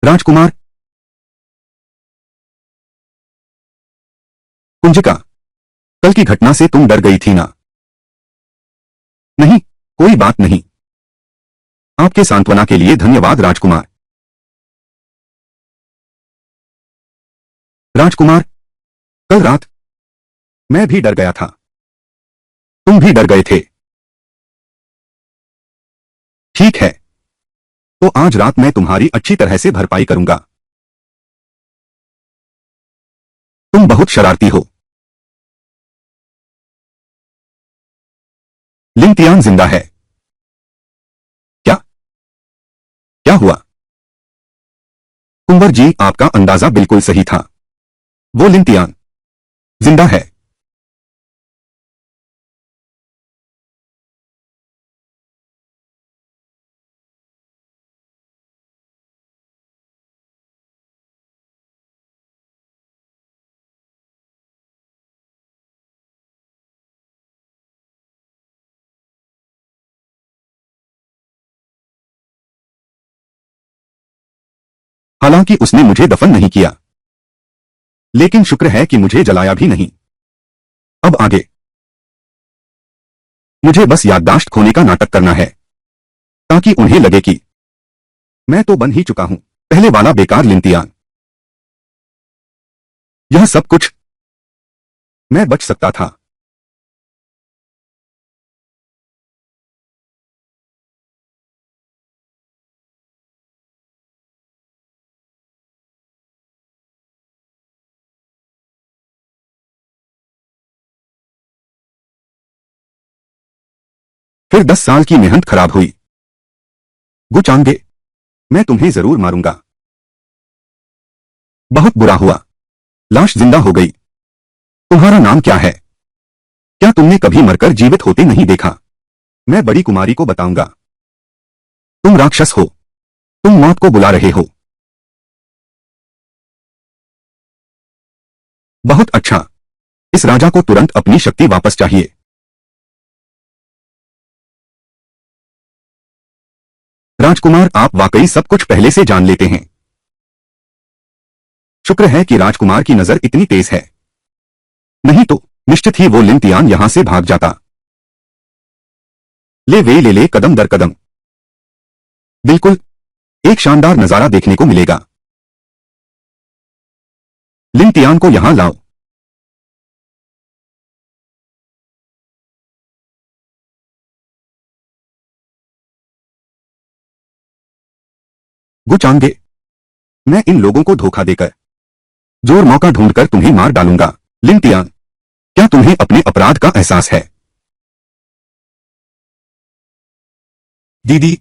राजकुमार। कुंजिका, कल की घटना से तुम डर गई थी ना? नहीं, कोई बात नहीं। आपके सांत्वना के लिए धन्यवाद राजकुमार। राजकुमार, कल रात मैं भी डर गया था। तुम भी डर गए थे। ठीक है, तो आज रात मैं तुम्हारी अच्छी तरह से भरपाई करूंगा। तुम बहुत शरारती हो। लिन तियान जिंदा है। क्या? क्या हुआ? कुंवर जी, आपका अंदाजा बिल्कुल सही था। वो लिन तियान जिंदा है। हालांकि उसने मुझे दफन नहीं किया, लेकिन शुक्र है कि मुझे जलाया भी नहीं। अब आगे मुझे बस याददाश्त खोने का नाटक करना है, ताकि उन्हें लगे कि मैं तो बन ही चुका हूं, पहले वाला बेकार लिन तियान। यह सब कुछ मैं बच सकता था। फिर 10 साल की मेहनत खराब हुई। गुचांगे, मैं तुम्हें जरूर मारूंगा। बहुत बुरा हुआ। लाश जिंदा हो गई। तुम्हारा नाम क्या है? क्या तुमने कभी मरकर जीवित होते नहीं देखा? मैं बड़ी कुमारी को बताऊंगा। तुम राक्षस हो। तुम मौत को बुला रहे हो। बहुत अच्छा। इस राजा को तुरंत अपनी शक्ति वापस चाहिए। राजकुमार, आप वाकई सब कुछ पहले से जान लेते हैं। शुक्र है कि राजकुमार की नजर इतनी तेज है, नहीं तो निश्चित ही वो लिन तियान यहां से भाग जाता। ले कदम दर कदम। बिल्कुल, एक शानदार नजारा देखने को मिलेगा। लिन तियान को यहां लाओ। गुचांगे, मैं इन लोगों को धोखा देकर जोर मौका ढूंढकर तुम्हें मार डालूंगा। लिन तियान, क्या तुम्हें अपने अपराध का एहसास है? दीदी,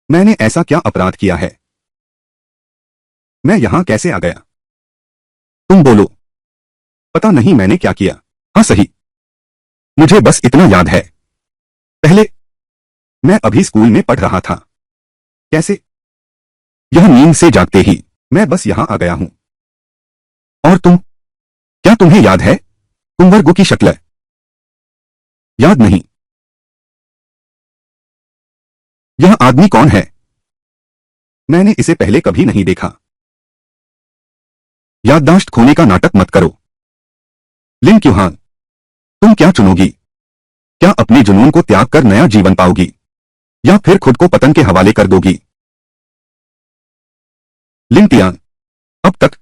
मैंने ऐसा क्या अपराध किया है? मैं यहां कैसे आ गया? तुम बोलो। पता नहीं मैंने क्या किया। हाँ सही, मुझे बस इतना याद है। पहले मैं अभी स्कूल में पढ़ रहा था। कैसे? यह नींद से जागते ही मैं बस यहां आ गया हूं। और तुम, क्या तुम्हें याद है कुंवर गु की शक्ल? याद नहीं। यह आदमी कौन है? मैंने इसे पहले कभी नहीं देखा। याददाश्त खोने का नाटक मत करो। लिन क्यूहान, तुम क्या चुनोगी? क्या अपने जुनून को त्याग कर नया जीवन पाओगी, या फिर खुद को पतन के हवाले कर दोगी? लिन तियान, अब तक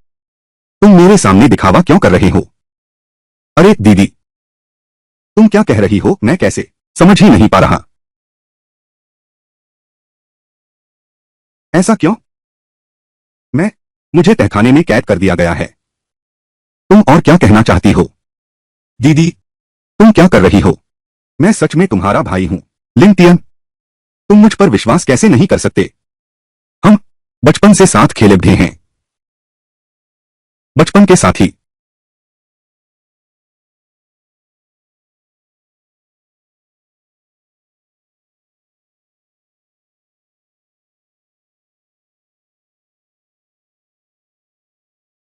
तुम मेरे सामने दिखावा क्यों कर रहे हो? अरे दीदी, तुम क्या कह रही हो? मैं कैसे समझ ही नहीं पा रहा। ऐसा क्यों? मैं मुझे तहखाने में कैद कर दिया गया है। तुम और क्या कहना चाहती हो? दीदी, तुम क्या कर रही हो? मैं सच में तुम्हारा भाई हूं। लिन तियन, तुम मुझ पर विश्वास कैसे नहीं कर सकते? हम बचपन से साथ खेले बढ़े हैं। बचपन के साथी।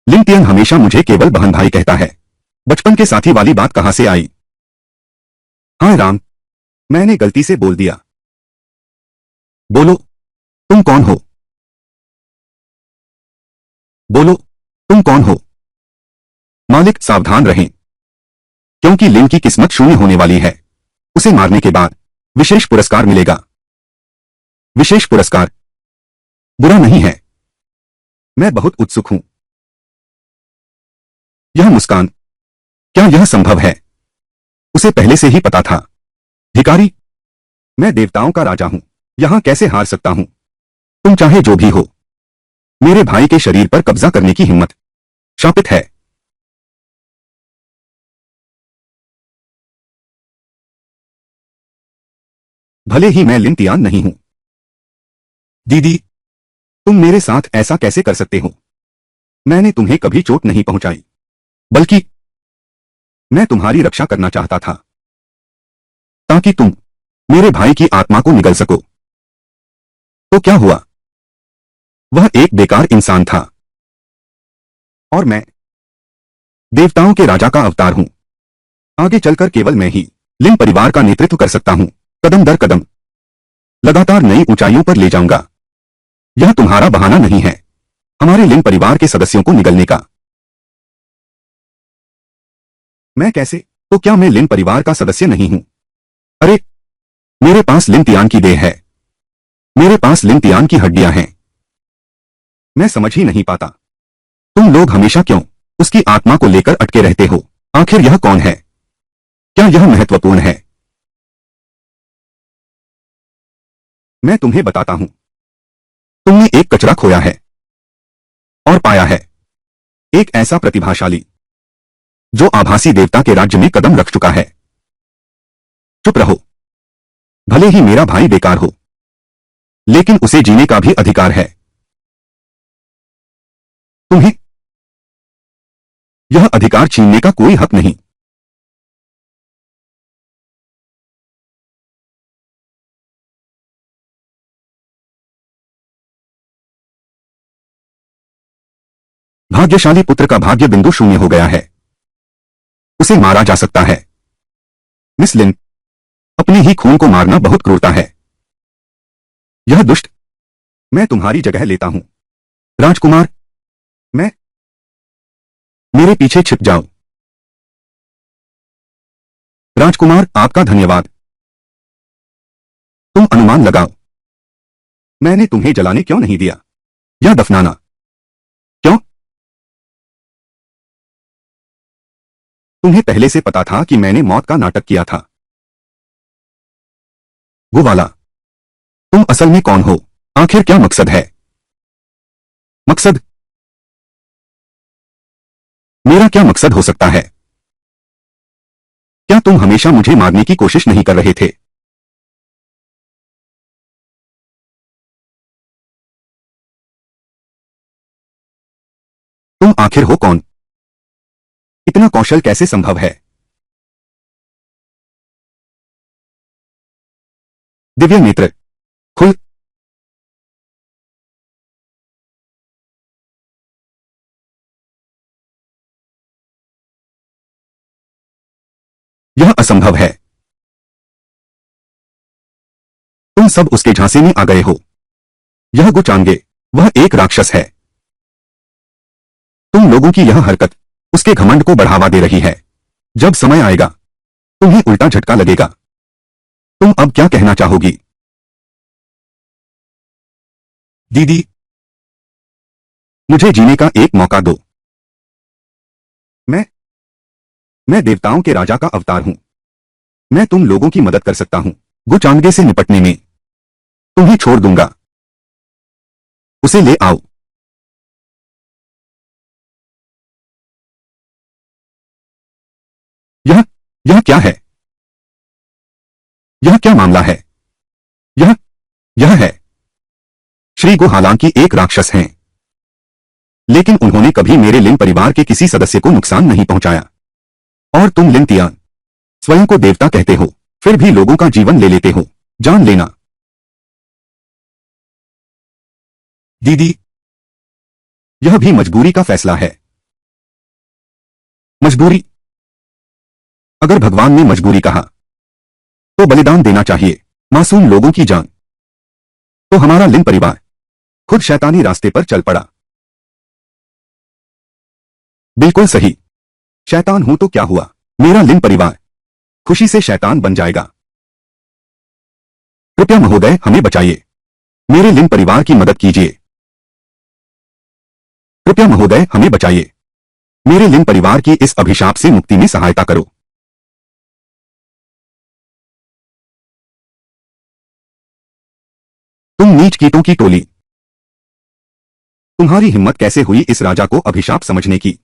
लिन तियन हमेशा मुझे केवल बहन भाई कहता है। बचपन के साथी वाली बात कहां से आई? हाँ राम, मैंने गलती से बोल दिया। बोलो, तुम कौन हो? बोलो, तुम कौन हो? मालिक, सावधान रहें, क्योंकि लिन की किस्मत शून्य होने वाली है। उसे मारने के बाद विशेष पुरस्कार मिलेगा। विशेष पुरस्कार? बुरा नहीं है, मैं बहुत उत्सुक हूं। यह मुस्कान, क्या यह संभव है? उसे पहले से ही पता था। भिखारी, मैं देवताओं का राजा हूं, यहां कैसे हार सकता हूं? तुम चाहे जो भी हो, मेरे भाई के शरीर पर कब्जा करने की हिम्मत शापित है। भले ही मैं लिन तियान नहीं हूं। दीदी, तुम मेरे साथ ऐसा कैसे कर सकते हो? मैंने तुम्हें कभी चोट नहीं पहुंचाई, बल्कि मैं तुम्हारी रक्षा करना चाहता था, ताकि तुम मेरे भाई की आत्मा को निगल सको। तो क्या हुआ? वह एक बेकार इंसान था, और मैं देवताओं के राजा का अवतार हूं। आगे चलकर केवल मैं ही लिन परिवार का नेतृत्व कर सकता हूं। कदम दर कदम लगातार नई ऊंचाइयों पर ले जाऊंगा। यह तुम्हारा बहाना नहीं है हमारे लिन परिवार के सदस्यों को निगलने का। मैं कैसे? तो क्या मैं लिन परिवार का सदस्य नहीं हूं? अरे, मेरे पास लिन तियान की देह है, मेरे पास लिन तियान की हड्डियां हैं। मैं समझ ही नहीं पाता, तुम लोग हमेशा क्यों उसकी आत्मा को लेकर अटके रहते हो? आखिर यह कौन है? क्या यह महत्वपूर्ण है? मैं तुम्हें बताता हूं। तुमने एक कचरा खोया है और पाया है एक ऐसा प्रतिभाशाली जो आभासी देवता के राज्य में कदम रख चुका है। चुप रहो। भले ही मेरा भाई बेकार हो, लेकिन उसे जीने का भी अधिकार है। तुम्हें यह अधिकार छीनने का कोई हक नहीं। भाग्यशाली पुत्र का भाग्य बिंदु शून्य हो गया है। उसे मारा जा सकता है। मिस लिन, अपने ही खून को मारना बहुत क्रूरता है। यह दुष्ट। मैं तुम्हारी जगह लेता हूं। राजकुमार, मैं मेरे पीछे छिप जाओ। राजकुमार, आपका धन्यवाद। तुम अनुमान लगाओ, मैंने तुम्हें जलाने क्यों नहीं दिया या दफनाना? क्यों? तुम्हें पहले से पता था कि मैंने मौत का नाटक किया था। वो वाला। तुम असल में कौन हो? आखिर क्या मकसद है? मकसद? मेरा क्या मकसद हो सकता है? क्या तुम हमेशा मुझे मारने की कोशिश नहीं कर रहे थे? तुम आखिर हो कौन? इतना कौशल कैसे संभव है? दिव्य नेत्र खुल। यह असंभव है। तुम सब उसके झांसे में आ गए हो। यह गुचांगे, वह एक राक्षस है। तुम लोगों की यह हरकत उसके घमंड को बढ़ावा दे रही है। जब समय आएगा, तुम्हें उल्टा झटका लगेगा। तुम अब क्या कहना चाहोगी? दीदी, मुझे जीने का एक मौका दो। मैं मैं देवताओं के राजा का अवतार हूं। मैं तुम लोगों की मदद कर सकता हूं। गुचांगे से निपटने में तुम्हें छोड़ दूंगा। उसे ले आओ। यह यह क्या है? यह क्या मामला है? यह यह है श्री गो, हालांकि एक राक्षस हैं, लेकिन उन्होंने कभी मेरे लिन परिवार के किसी सदस्य को नुकसान नहीं पहुंचाया। और तुम लिन तियान स्वयं को देवता कहते हो, फिर भी लोगों का जीवन ले लेते हो। जान लेना। दीदी, यह भी मजबूरी का फैसला है। मजबूरी? अगर भगवान ने मजबूरी कहा, तो बलिदान देना चाहिए, मासूम लोगों की जान। तो हमारा लिन परिवार खुद शैतानी रास्ते पर चल पड़ा। बिल्कुल सही। शैतान हूं तो क्या हुआ, मेरा लिन परिवार खुशी से शैतान बन जाएगा। कृपया महोदय हमें बचाइए, मेरे लिन परिवार की मदद कीजिए। कृपया महोदय हमें बचाइए, मेरे लिन परिवार की इस अभिशाप से मुक्ति में सहायता करो। तुम नीच कीटों की टोली, तुम्हारी हिम्मत कैसे हुई इस राजा को अभिशाप समझने की।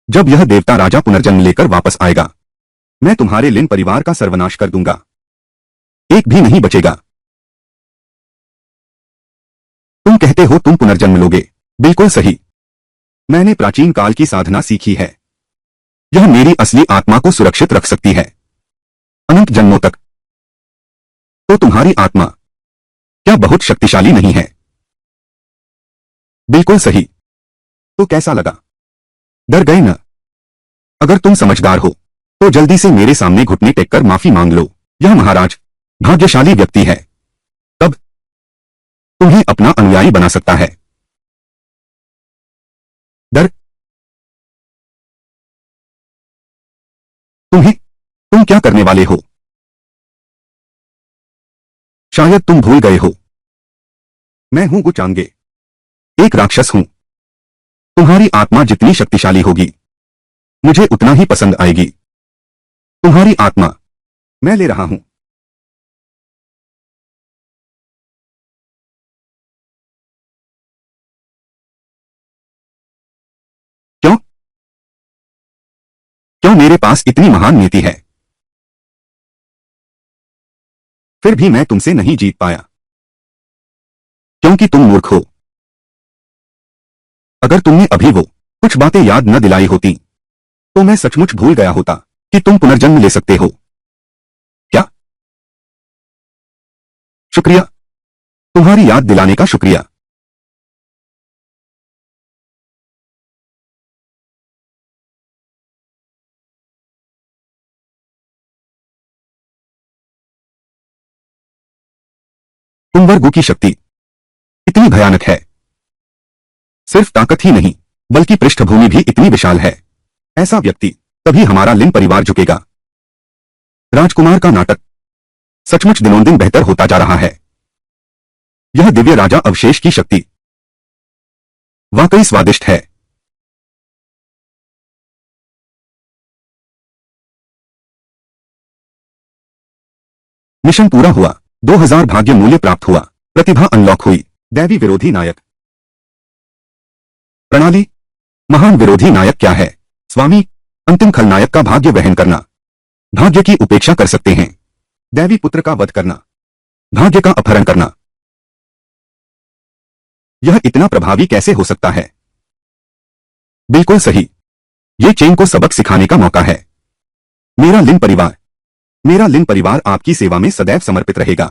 जब यह देवता राजा पुनर्जन्म लेकर वापस आएगा, मैं तुम्हारे लिन परिवार का सर्वनाश कर दूंगा, एक भी नहीं बचेगा। तुम कहते हो तुम पुनर्जन्म लोगे, बिल्कुल सही। मैंने प्राचीन काल की साधना सीखी है, यह मेरी असली आत्मा को सुरक्षित रख सकती है अनंत जन्मों तक। तो तुम्हारी आत्मा क्या बहुत शक्तिशाली नहीं है? बिल्कुल सही। तो कैसा लगा, डर गए न? अगर तुम समझदार हो तो जल्दी से मेरे सामने घुटने टेककर माफी मांग लो। यह महाराज भाग्यशाली व्यक्ति है, तब तुम्हें अपना अनुयायी बना सकता है। डर? तुम क्या करने वाले हो? शायद तुम भूल गए हो, मैं हूं गुचांगे, एक राक्षस हूं। तुम्हारी आत्मा जितनी शक्तिशाली होगी, मुझे उतना ही पसंद आएगी। तुम्हारी आत्मा मैं ले रहा हूं। क्यों? क्यों मेरे पास इतनी महान नीति है, फिर भी मैं तुमसे नहीं जीत पाया? क्योंकि तुम मूर्ख हो। अगर तुमने अभी वो कुछ बातें याद न दिलाई होती, तो मैं सचमुच भूल गया होता कि तुम पुनर्जन्म ले सकते हो। क्या? शुक्रिया, तुम्हारी याद दिलाने का शुक्रिया। कुंवर की शक्ति इतनी भयानक है, सिर्फ ताकत ही नहीं बल्कि पृष्ठभूमि भी इतनी विशाल है। ऐसा व्यक्ति तभी हमारा लिन परिवार झुकेगा। राजकुमार का नाटक सचमुच दिनों दिन बेहतर होता जा रहा है। यह दिव्य राजा अवशेष की शक्ति वाकई स्वादिष्ट है। मिशन पूरा हुआ, 2000 भाग्य मूल्य प्राप्त हुआ, प्रतिभा अनलॉक हुई। दैवी विरोधी नायक प्रणाली। महान विरोधी नायक क्या है स्वामी? अंतिम खलनायक का भाग्य वहन करना, भाग्य की उपेक्षा कर सकते हैं। दैवी पुत्र का वध करना, भाग्य का अपहरण करना। यह इतना प्रभावी कैसे हो सकता है? बिल्कुल सही, ये चेन को सबक सिखाने का मौका है। मेरा लिन परिवार मेरा लिन परिवार आपकी सेवा में सदैव समर्पित रहेगा।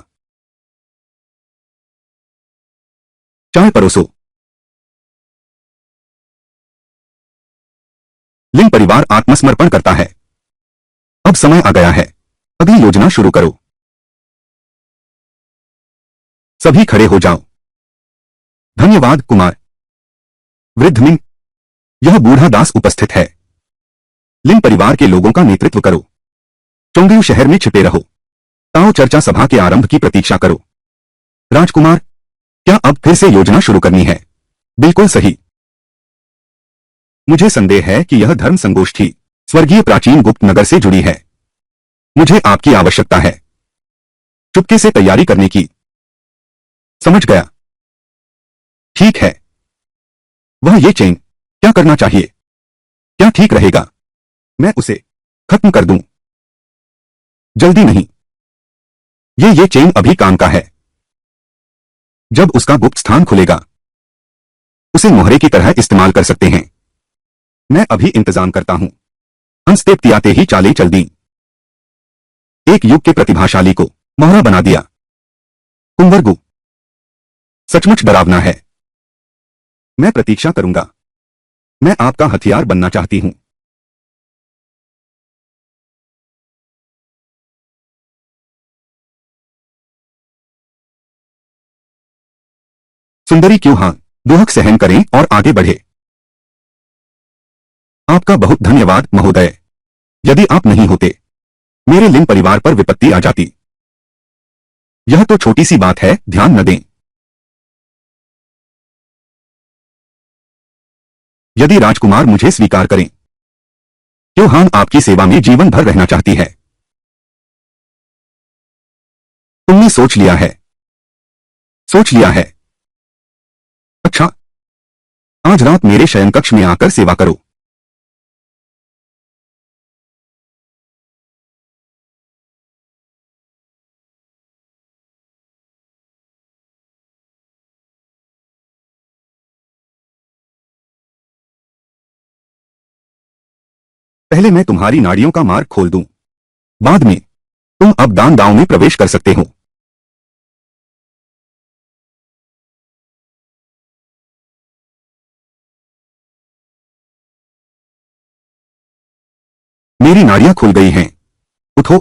चाय परोसो। लिन परिवार आत्मसमर्पण करता है। अब समय आ गया है, अगली योजना शुरू करो। सभी खड़े हो जाओ। धन्यवाद कुमार। वृद्ध मिंग, यह बूढ़ा दास उपस्थित है। लिन परिवार के लोगों का नेतृत्व करो। चोंगयू शहर में छिपे रहो। ताओ चर्चा सभा के आरंभ की प्रतीक्षा करो। राजकुमार, क्या अब फिर से योजना शुरू करनी है? बिल्कुल सही। मुझे संदेह है कि यह धर्म संगोष्ठी स्वर्गीय प्राचीन गुप्त नगर से जुड़ी है। मुझे आपकी आवश्यकता है चुपके से तैयारी करने की। समझ गया। ठीक है। वह ये चेन क्या करना चाहिए? क्या ठीक रहेगा मैं उसे खत्म कर दूं? जल्दी नहीं, ये चेन अभी काम का है। जब उसका गुप्त स्थान खुलेगा, उसे मोहरे की तरह इस्तेमाल कर सकते हैं। मैं अभी इंतजाम करता हूं। हंस तेपतियाते ही चालें चल दी। एक युग के प्रतिभाशाली को मोहरा बना दिया। कुंवरगु सचमुच डरावना है। मैं प्रतीक्षा करूंगा। मैं आपका हथियार बनना चाहती हूं। सुंदरी क्यों? हां, दुहक सहन करें और आगे बढ़े। आपका बहुत धन्यवाद महोदय। यदि आप नहीं होते, मेरे लिन परिवार पर विपत्ति आ जाती। यह तो छोटी सी बात है, ध्यान न दें। यदि राजकुमार मुझे स्वीकार करें, क्योहान आपकी सेवा में जीवन भर रहना चाहती है। तुमने सोच लिया है? सोच लिया है। अच्छा, आज रात मेरे शयन कक्ष में आकर सेवा करो। पहले मैं तुम्हारी नाड़ियों का मार्ग खोल दूं, बाद में तुम अब दान दांव में प्रवेश कर सकते हो। मेरी नाड़ियां खुल गई हैं। उठो।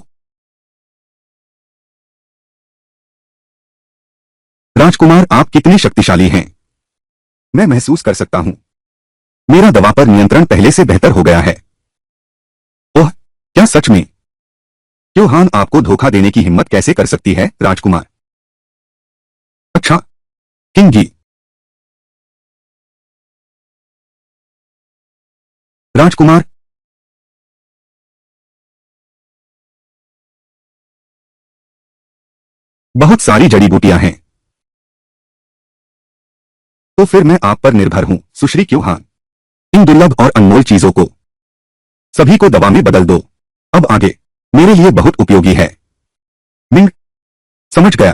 राजकुमार, आप कितने शक्तिशाली हैं। मैं महसूस कर सकता हूं। मेरा दवा पर नियंत्रण पहले से बेहतर हो गया है। ओह, क्या सच में? क्योहान आपको धोखा देने की हिम्मत कैसे कर सकती है, राजकुमार? अच्छा, किंग जी। राजकुमार, बहुत सारी जड़ी बूटियां हैं। तो फिर मैं आप पर निर्भर हूं, सुश्री क्योहान। इन दुर्लभ और अनमोल चीजों को सभी को दवा में बदल दो। अब आगे मेरे लिए बहुत उपयोगी है। मिंग, समझ गया।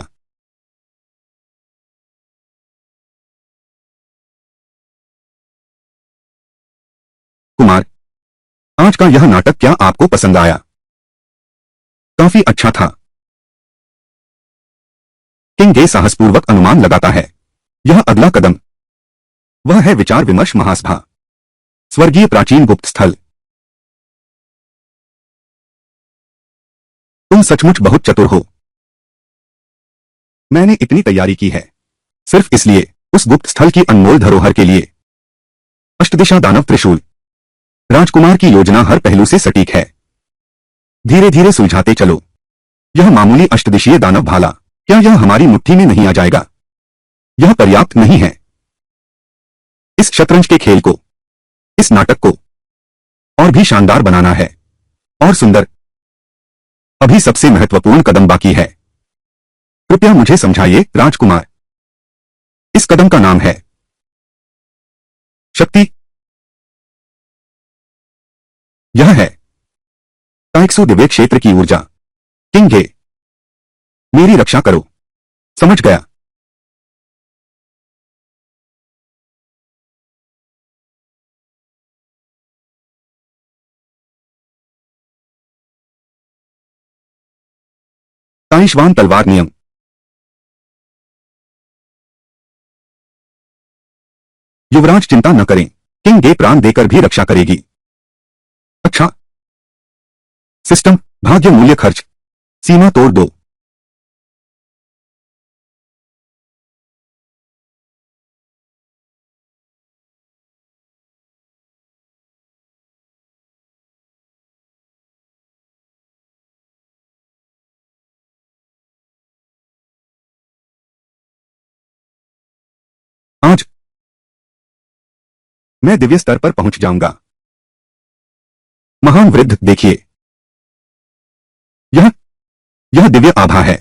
कुमार, आज का यह नाटक क्या आपको पसंद आया? काफी अच्छा था। किंग गे साहसपूर्वक अनुमान लगाता है। यह अगला कदम, वह है विचार विमर्श महासभा, स्वर्गीय प्राचीन गुप्त स्थल। तुम सचमुच बहुत चतुर हो। मैंने इतनी तैयारी की है, सिर्फ इसलिए, उस गुप्त स्थल की अनमोल धरोहर के लिए। अष्टदिशा दानव त्रिशूल। राजकुमार की योजना हर पहलू से सटीक है। धीरे धीरे सुलझाते चलो। यह मामूली अष्टदिशीय दानव भाला, क्या यह हमारी मुट्ठी में नहीं आ जाएगा? यह पर्याप्त नहीं है। इस शतरंज के खेल को, इस नाटक को और भी शानदार बनाना है। और सुंदर। अभी सबसे महत्वपूर्ण कदम बाकी है। कृपया मुझे समझाइए, राजकुमार। इस कदम का नाम है शक्ति। यह है ताइक्सू दिव्य क्षेत्र की ऊर्जा। किंग गे, मेरी रक्षा करो। समझ गया। ताइशवान तलवार नियम। युवराज चिंता न करें, किंग गे प्राण देकर भी रक्षा करेगी। अच्छा। सिस्टम, भाग्य मूल्य खर्च, सीमा तोड़ दो। आज मैं दिव्य स्तर पर पहुंच जाऊंगा। महान वृद्ध, देखिए। यह यह दिव्य आभा है।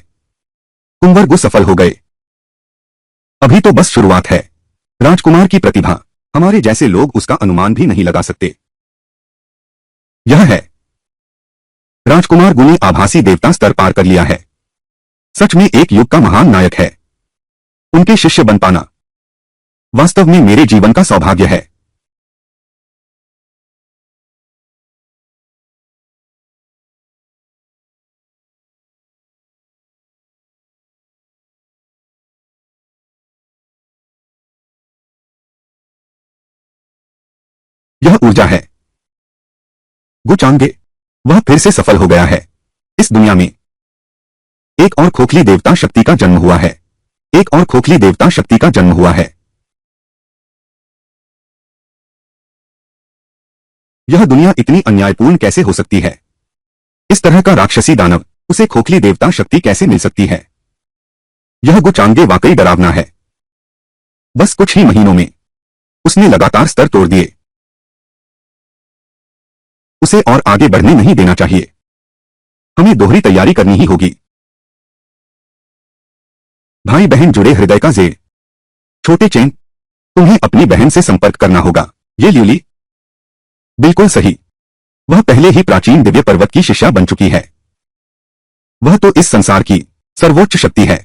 कुंवर गु सफल हो गए। अभी तो बस शुरुआत है। राजकुमार की प्रतिभा, हमारे जैसे लोग उसका अनुमान भी नहीं लगा सकते। यह है राजकुमार गु ने आभासी देवता स्तर पार कर लिया है। सच में एक युग का महान नायक है। उनके शिष्य बन पाना वास्तव में मेरे जीवन का सौभाग्य है। यह ऊर्जा है गु चांगे। वह फिर से सफल हो गया है। इस दुनिया में एक और खोखली देवता शक्ति का जन्म हुआ है। एक और खोखली देवता शक्ति का जन्म हुआ है। यह दुनिया इतनी अन्यायपूर्ण कैसे हो सकती है? इस तरह का राक्षसी दानव, उसे खोखली देवता शक्ति कैसे मिल सकती है? यह गुचांगे वाकई डरावना है। बस कुछ ही महीनों में उसने लगातार स्तर तोड़ दिए। उसे और आगे बढ़ने नहीं देना चाहिए। हमें दोहरी तैयारी करनी ही होगी। भाई बहन जुड़े हृदय का जेर। छोटे चेन, तुम्हें अपनी बहन से संपर्क करना होगा। ये ल्यूली? बिल्कुल सही। वह पहले ही प्राचीन दिव्य पर्वत की शिष्या बन चुकी है। वह तो इस संसार की सर्वोच्च शक्ति है।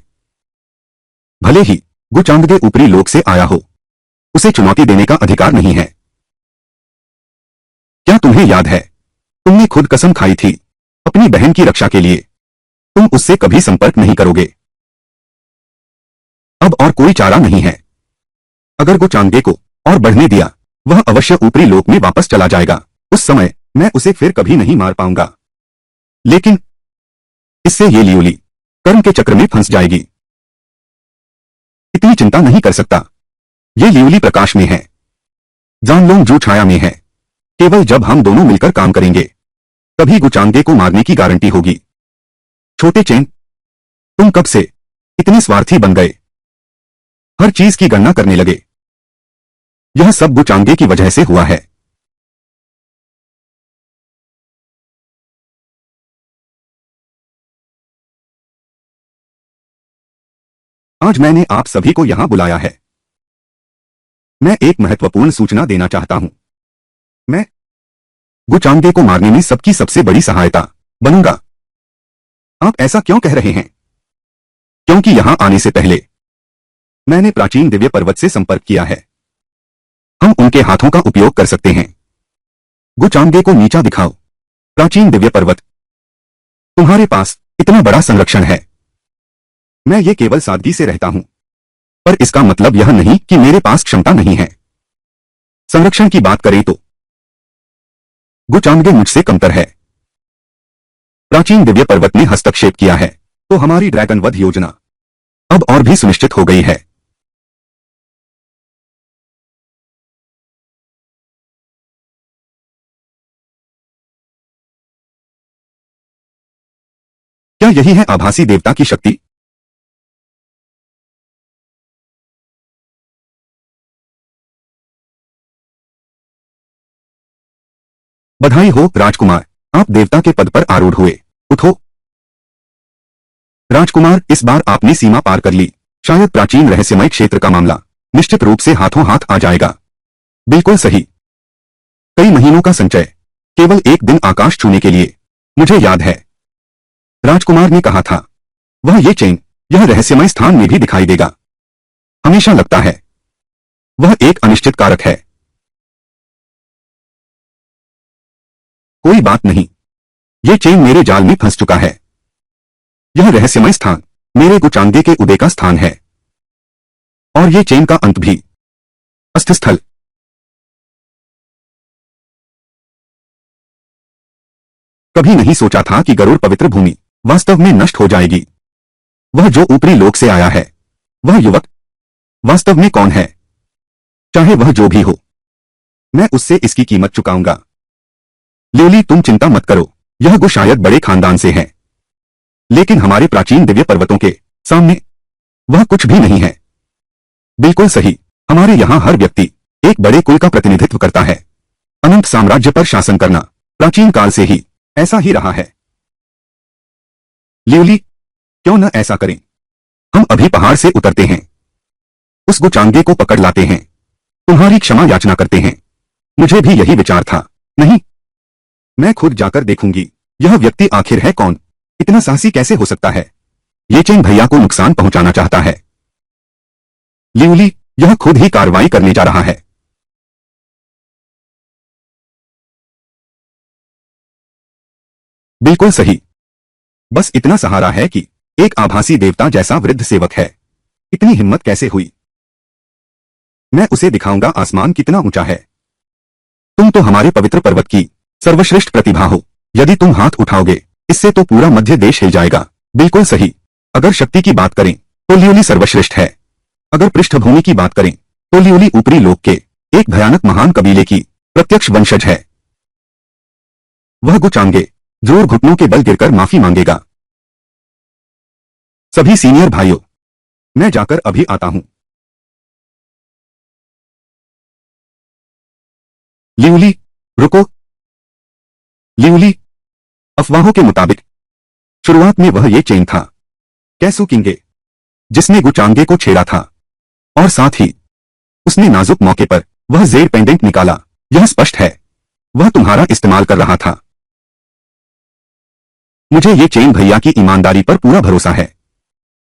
भले ही गुचांगे ऊपरी लोक से आया हो, उसे चुनौती देने का अधिकार नहीं है। क्या तुम्हें याद है, तुमने खुद कसम खाई थी अपनी बहन की रक्षा के लिए तुम उससे कभी संपर्क नहीं करोगे। अब और कोई चारा नहीं है। अगर गुचांगे को और बढ़ने दिया, वह अवश्य ऊपरी लोक में वापस चला जाएगा। उस समय मैं उसे फिर कभी नहीं मार पाऊंगा। लेकिन इससे ये ल्यूली कर्म के चक्र में फंस जाएगी। इतनी चिंता नहीं कर सकता। ये ल्यूली प्रकाश में है, जानलोंग जू छाया में है। केवल जब हम दोनों मिलकर काम करेंगे, तभी गुचांगे को मारने की गारंटी होगी। छोटे चेन, तुम कब से इतने स्वार्थी बन गए? हर चीज की गणना करने लगे। यह सब गुचांगे की वजह से हुआ है। आज मैंने आप सभी को यहां बुलाया है। मैं एक महत्वपूर्ण सूचना देना चाहता हूं। मैं गुचांगे को मारने में सबकी सबसे बड़ी सहायता बनूंगा। आप ऐसा क्यों कह रहे हैं? क्योंकि यहां आने से पहले मैंने प्राचीन दिव्य पर्वत से संपर्क किया है। हम उनके हाथों का उपयोग कर सकते हैं। गुचांगे को नीचा दिखाओ। प्राचीन दिव्य पर्वत, तुम्हारे पास इतना बड़ा संरक्षण है। मैं ये केवल सादगी से रहता हूं, पर इसका मतलब यह नहीं कि मेरे पास क्षमता नहीं है। संरक्षण की बात करें तो गुचांगे मुझसे कमतर है। प्राचीन दिव्य पर्वत ने हस्तक्षेप किया है, तो हमारी ड्रैगन वध योजना अब और भी सुनिश्चित हो गई है। क्या यही है आभासी देवता की शक्ति? बधाई हो राजकुमार, आप देवता के पद पर आरूढ़ हुए। उठो राजकुमार, इस बार आपने सीमा पार कर ली। शायद प्राचीन रहस्यमय क्षेत्र का मामला निश्चित रूप से हाथों हाथ आ जाएगा। बिल्कुल सही। कई महीनों का संचय केवल एक दिन आकाश छूने के लिए। मुझे याद है, राजकुमार ने कहा था वह ये चेन यह रहस्यमय स्थान में भी दिखाई देगा। हमेशा लगता है वह एक अनिश्चित कारक है। कोई बात नहीं, ये चेन मेरे जाल में फंस चुका है। यह रहस्यमय स्थान मेरे गुचांगे के उदय का स्थान है, और ये चेन का अंत भी अस्थि स्थल। कभी नहीं सोचा था कि गरुड़ पवित्र भूमि वास्तव में नष्ट हो जाएगी। वह जो ऊपरी लोक से आया है, वह युवक वास्तव में कौन है? चाहे वह जो भी हो, मैं उससे इसकी कीमत चुकाऊंगा। ल्यूली, तुम चिंता मत करो। यह गु शायद बड़े खानदान से है, लेकिन हमारे प्राचीन दिव्य पर्वतों के सामने वह कुछ भी नहीं है। बिल्कुल सही। हमारे यहां हर व्यक्ति एक बड़े कुल का प्रतिनिधित्व करता है। अनंत साम्राज्य पर शासन करना प्राचीन काल से ही ऐसा ही रहा है। ल्यूली, क्यों न ऐसा करें? हम अभी पहाड़ से उतरते हैं, उस गुचांगे को पकड़ लाते हैं, तुम्हारी क्षमा याचना करते हैं। मुझे भी यही विचार था। नहीं, मैं खुद जाकर देखूंगी यह व्यक्ति आखिर है कौन। इतना साहसी कैसे हो सकता है? ये चेन भैया को नुकसान पहुंचाना चाहता है। ल्यूली, यह खुद ही कार्रवाई करने जा रहा है। बिल्कुल सही। बस इतना सहारा है कि एक आभासी देवता जैसा वृद्ध सेवक है। इतनी हिम्मत कैसे हुई? मैं उसे दिखाऊंगा आसमान कितना ऊंचा है। तुम तो हमारे पवित्र पर्वत की सर्वश्रेष्ठ प्रतिभा हो। यदि तुम हाथ उठाओगे, इससे तो पूरा मध्य देश हिल जाएगा। बिल्कुल सही। अगर शक्ति की बात करें तो ल्यूली सर्वश्रेष्ठ है। अगर पृष्ठभूमि की बात करें तो ल्यूली ऊपरी लोक के एक भयानक महान कबीले की प्रत्यक्ष वंशज है। वह गुचांगे जोर घुटनों के बल गिरकर माफी मांगेगा। सभी सीनियर भाइयों, मैं जाकर अभी आता हूं। लिउली, रुको। लिउली, अफवाहों के मुताबिक शुरुआत में वह ये चेन था, कैसु किंगे, जिसने गुचांगे को छेड़ा था, और साथ ही उसने नाजुक मौके पर वह जेर पेंडेंट निकाला। यह स्पष्ट है वह तुम्हारा इस्तेमाल कर रहा था। मुझे ये चेन भैया की ईमानदारी पर पूरा भरोसा है।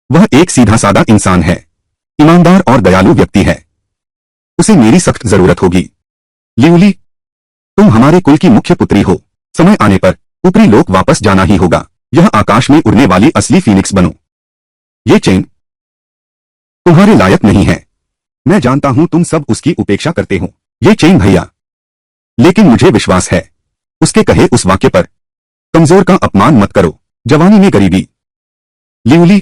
वह एक सीधा साधा इंसान है, ईमानदार और दयालु व्यक्ति है। उसे मेरी सख्त जरूरत होगी। लिउली, तुम हमारे कुल की मुख्य पुत्री हो। समय आने पर ऊपरी लोक वापस जाना ही होगा। यह आकाश में उड़ने वाली असली फीनिक्स बनो। ये चेन तुम्हारे लायक नहीं है। मैं जानता हूं तुम सब उसकी उपेक्षा करते हो। ये चेन भैया, लेकिन मुझे विश्वास है उसके कहे उस वाक्य पर, कमजोर का अपमान मत करो, जवानी में गरीबी। लिउली,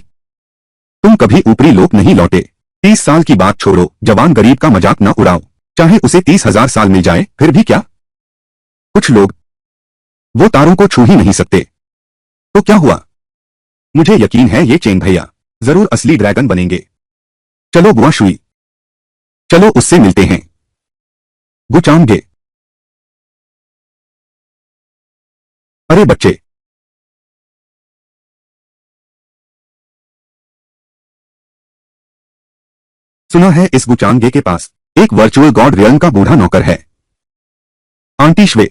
तुम कभी ऊपरी लोक नहीं लौटे। 30 साल की बात छोड़ो, जवान गरीब का मजाक न उड़ाओ। चाहे उसे 30,000 साल मिल जाए फिर भी क्या? कुछ लोग वो तारों को छू ही नहीं सकते। तो क्या हुआ? मुझे यकीन है ये चेन भैया जरूर असली ड्रैगन बनेंगे। चलो बुआ शुई, चलो उससे मिलते हैं। गुचांगे, अरे बच्चे, सुना है इस गुचांगे के पास एक वर्चुअल गॉड रियल्म का बूढ़ा नौकर है। आंटी श्वे,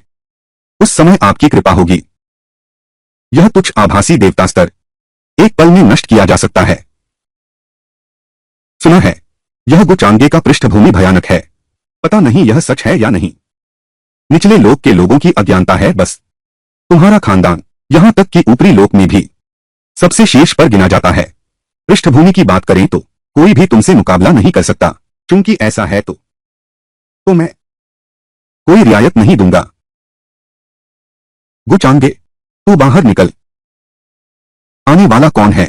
उस समय आपकी कृपा होगी। यह तुच्छ आभासी देवता स्तर एक पल में नष्ट किया जा सकता है। सुना है यह गुचांगे का पृष्ठभूमि भयानक है। पता नहीं यह सच है या नहीं। निचले लोक के लोगों की अज्ञानता है बस। तुम्हारा खानदान, यहां तक कि ऊपरी लोक में भी सबसे शीर्ष पर गिना जाता है। पृष्ठभूमि की बात करें तो कोई भी तुमसे मुकाबला नहीं कर सकता। क्योंकि ऐसा है तो मैं कोई रियायत नहीं दूंगा। गुचांगे, तू बाहर निकल। आने वाला कौन है?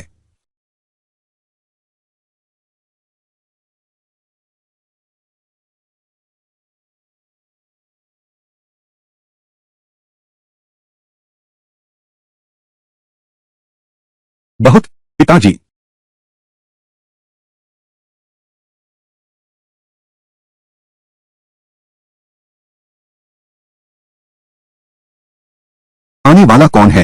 बहुत, पिताजी। आने वाला कौन है?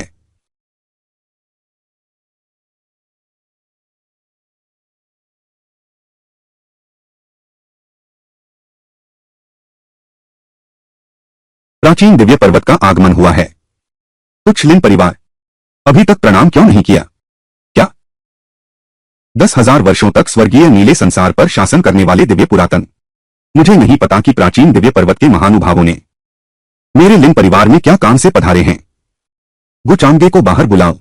प्राचीन दिव्य पर्वत का आगमन हुआ है। कुछ लिन परिवार अभी तक प्रणाम क्यों नहीं किया? क्या 10,000 वर्षों तक स्वर्गीय नीले संसार पर शासन करने वाले दिव्य पुरातन? मुझे नहीं पता कि प्राचीन दिव्य पर्वत के महानुभावों ने मेरे लिन परिवार में क्या काम से पधारे हैं। गुचांगे को बाहर बुलाओ।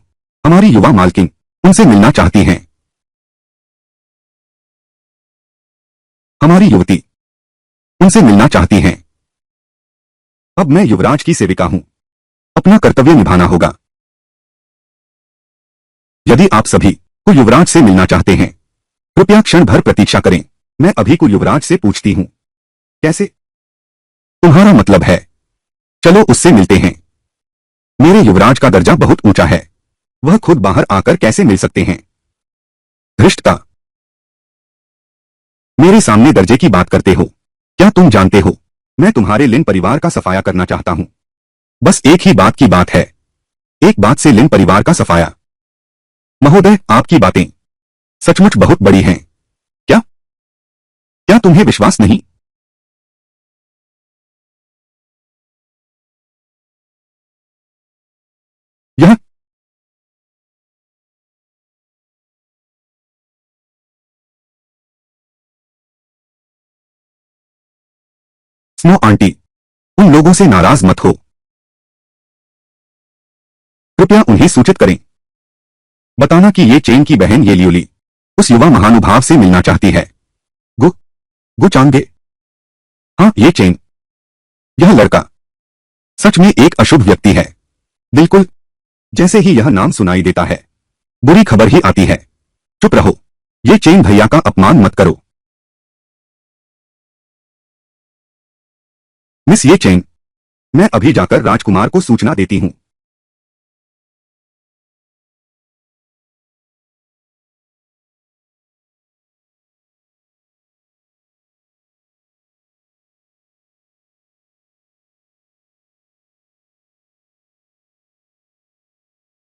हमारी युवा मालकिन उनसे मिलना चाहती हैं। हमारी युवती उनसे मिलना चाहती हैं। अब मैं युवराज की सेविका हूं। अपना कर्तव्य निभाना होगा। यदि आप सभी को युवराज से मिलना चाहते हैं, कृपया क्षण भर प्रतीक्षा करें। मैं अभी को युवराज से पूछती हूं। कैसे? तुम्हारा मतलब है? चलो उससे मिलते हैं। मेरे युवराज का दर्जा बहुत ऊंचा है। वह खुद बाहर आकर कैसे मिल सकते हैं? धृष्टता, मेरे सामने दर्जे की बात करते हो। क्या तुम जानते हो मैं तुम्हारे लिन परिवार का सफाया करना चाहता हूं। बस एक ही बात की बात है। एक बात से लिन परिवार का सफाया। महोदय, आपकी बातें सचमुच बहुत बड़ी हैं। क्या क्या तुम्हें विश्वास नहीं? यह स्नो आंटी, उन लोगों से नाराज मत हो। कृपया उन्हें सूचित करें। बताना कि ये चेन की बहन ये लियोली उस युवा महानुभाव से मिलना चाहती है। गु गुचांगे, हाँ ये चेन, यह लड़का सच में एक अशुभ व्यक्ति है। बिल्कुल जैसे ही यह नाम सुनाई देता है बुरी खबर ही आती है। चुप रहो। ये चेन भैया का अपमान मत करो। मिस ये चेन मैं अभी जाकर राजकुमार को सूचना देती हूँ।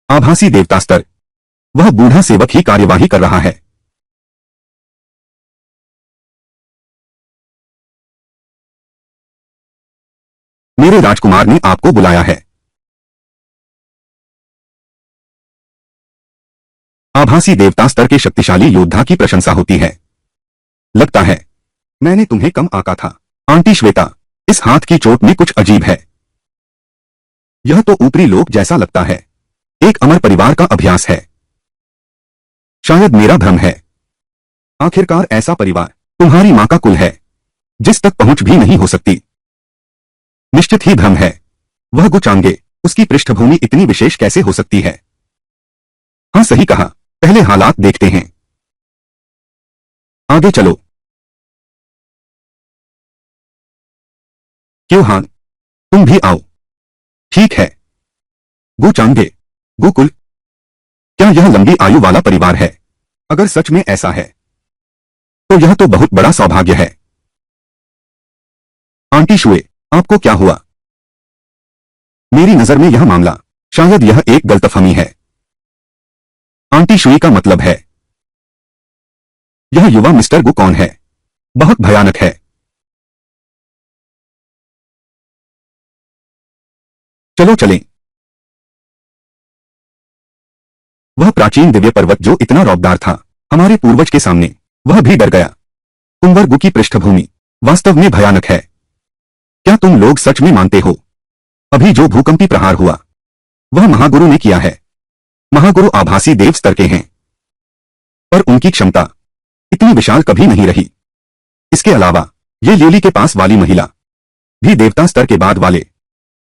आभासी देवता स्तर। वह बूढ़ा सेवक ही कार्यवाही कर रहा है। मेरे राजकुमार ने आपको बुलाया है। आभासी देवता स्तर के शक्तिशाली योद्धा की प्रशंसा होती है। लगता है मैंने तुम्हें कम आंका था। आंटी श्वेता, इस हाथ की चोट में कुछ अजीब है। यह तो ऊपरी लोक जैसा लगता है। एक अमर परिवार का अभ्यास है। शायद मेरा भ्रम है। आखिरकार ऐसा परिवार तुम्हारी मां का कुल है, जिस तक पहुंच भी नहीं हो सकती। निश्चित ही भ्रम है। वह गुचांगे, उसकी पृष्ठभूमि इतनी विशेष कैसे हो सकती है? हाँ, सही कहा। पहले हालात देखते हैं। आगे चलो। क्यों हान, तुम भी आओ। ठीक है। गुचांगे, गुकुल, क्या यह लंबी आयु वाला परिवार है? अगर सच में ऐसा है तो यह तो बहुत बड़ा सौभाग्य है। आंटी शुए, आपको क्या हुआ? मेरी नजर में यह मामला शायद यह एक गलतफहमी है। आंटी शुई का मतलब है यह युवा मिस्टर गु कौन है? बहुत भयानक है। चलो चलें। वह प्राचीन दिव्य पर्वत जो इतना रौबदार था हमारे पूर्वज के सामने, वह भी डर गया। कुंवर गु की पृष्ठभूमि वास्तव में भयानक है। क्या तुम लोग सच में मानते हो अभी जो भूकंपी प्रहार हुआ वह महागुरु ने किया है? महागुरु आभासी देव स्तर के हैं, पर उनकी क्षमता इतनी विशाल कभी नहीं रही। इसके अलावा ये ल्यूली के पास वाली महिला भी देवता स्तर के बाद वाले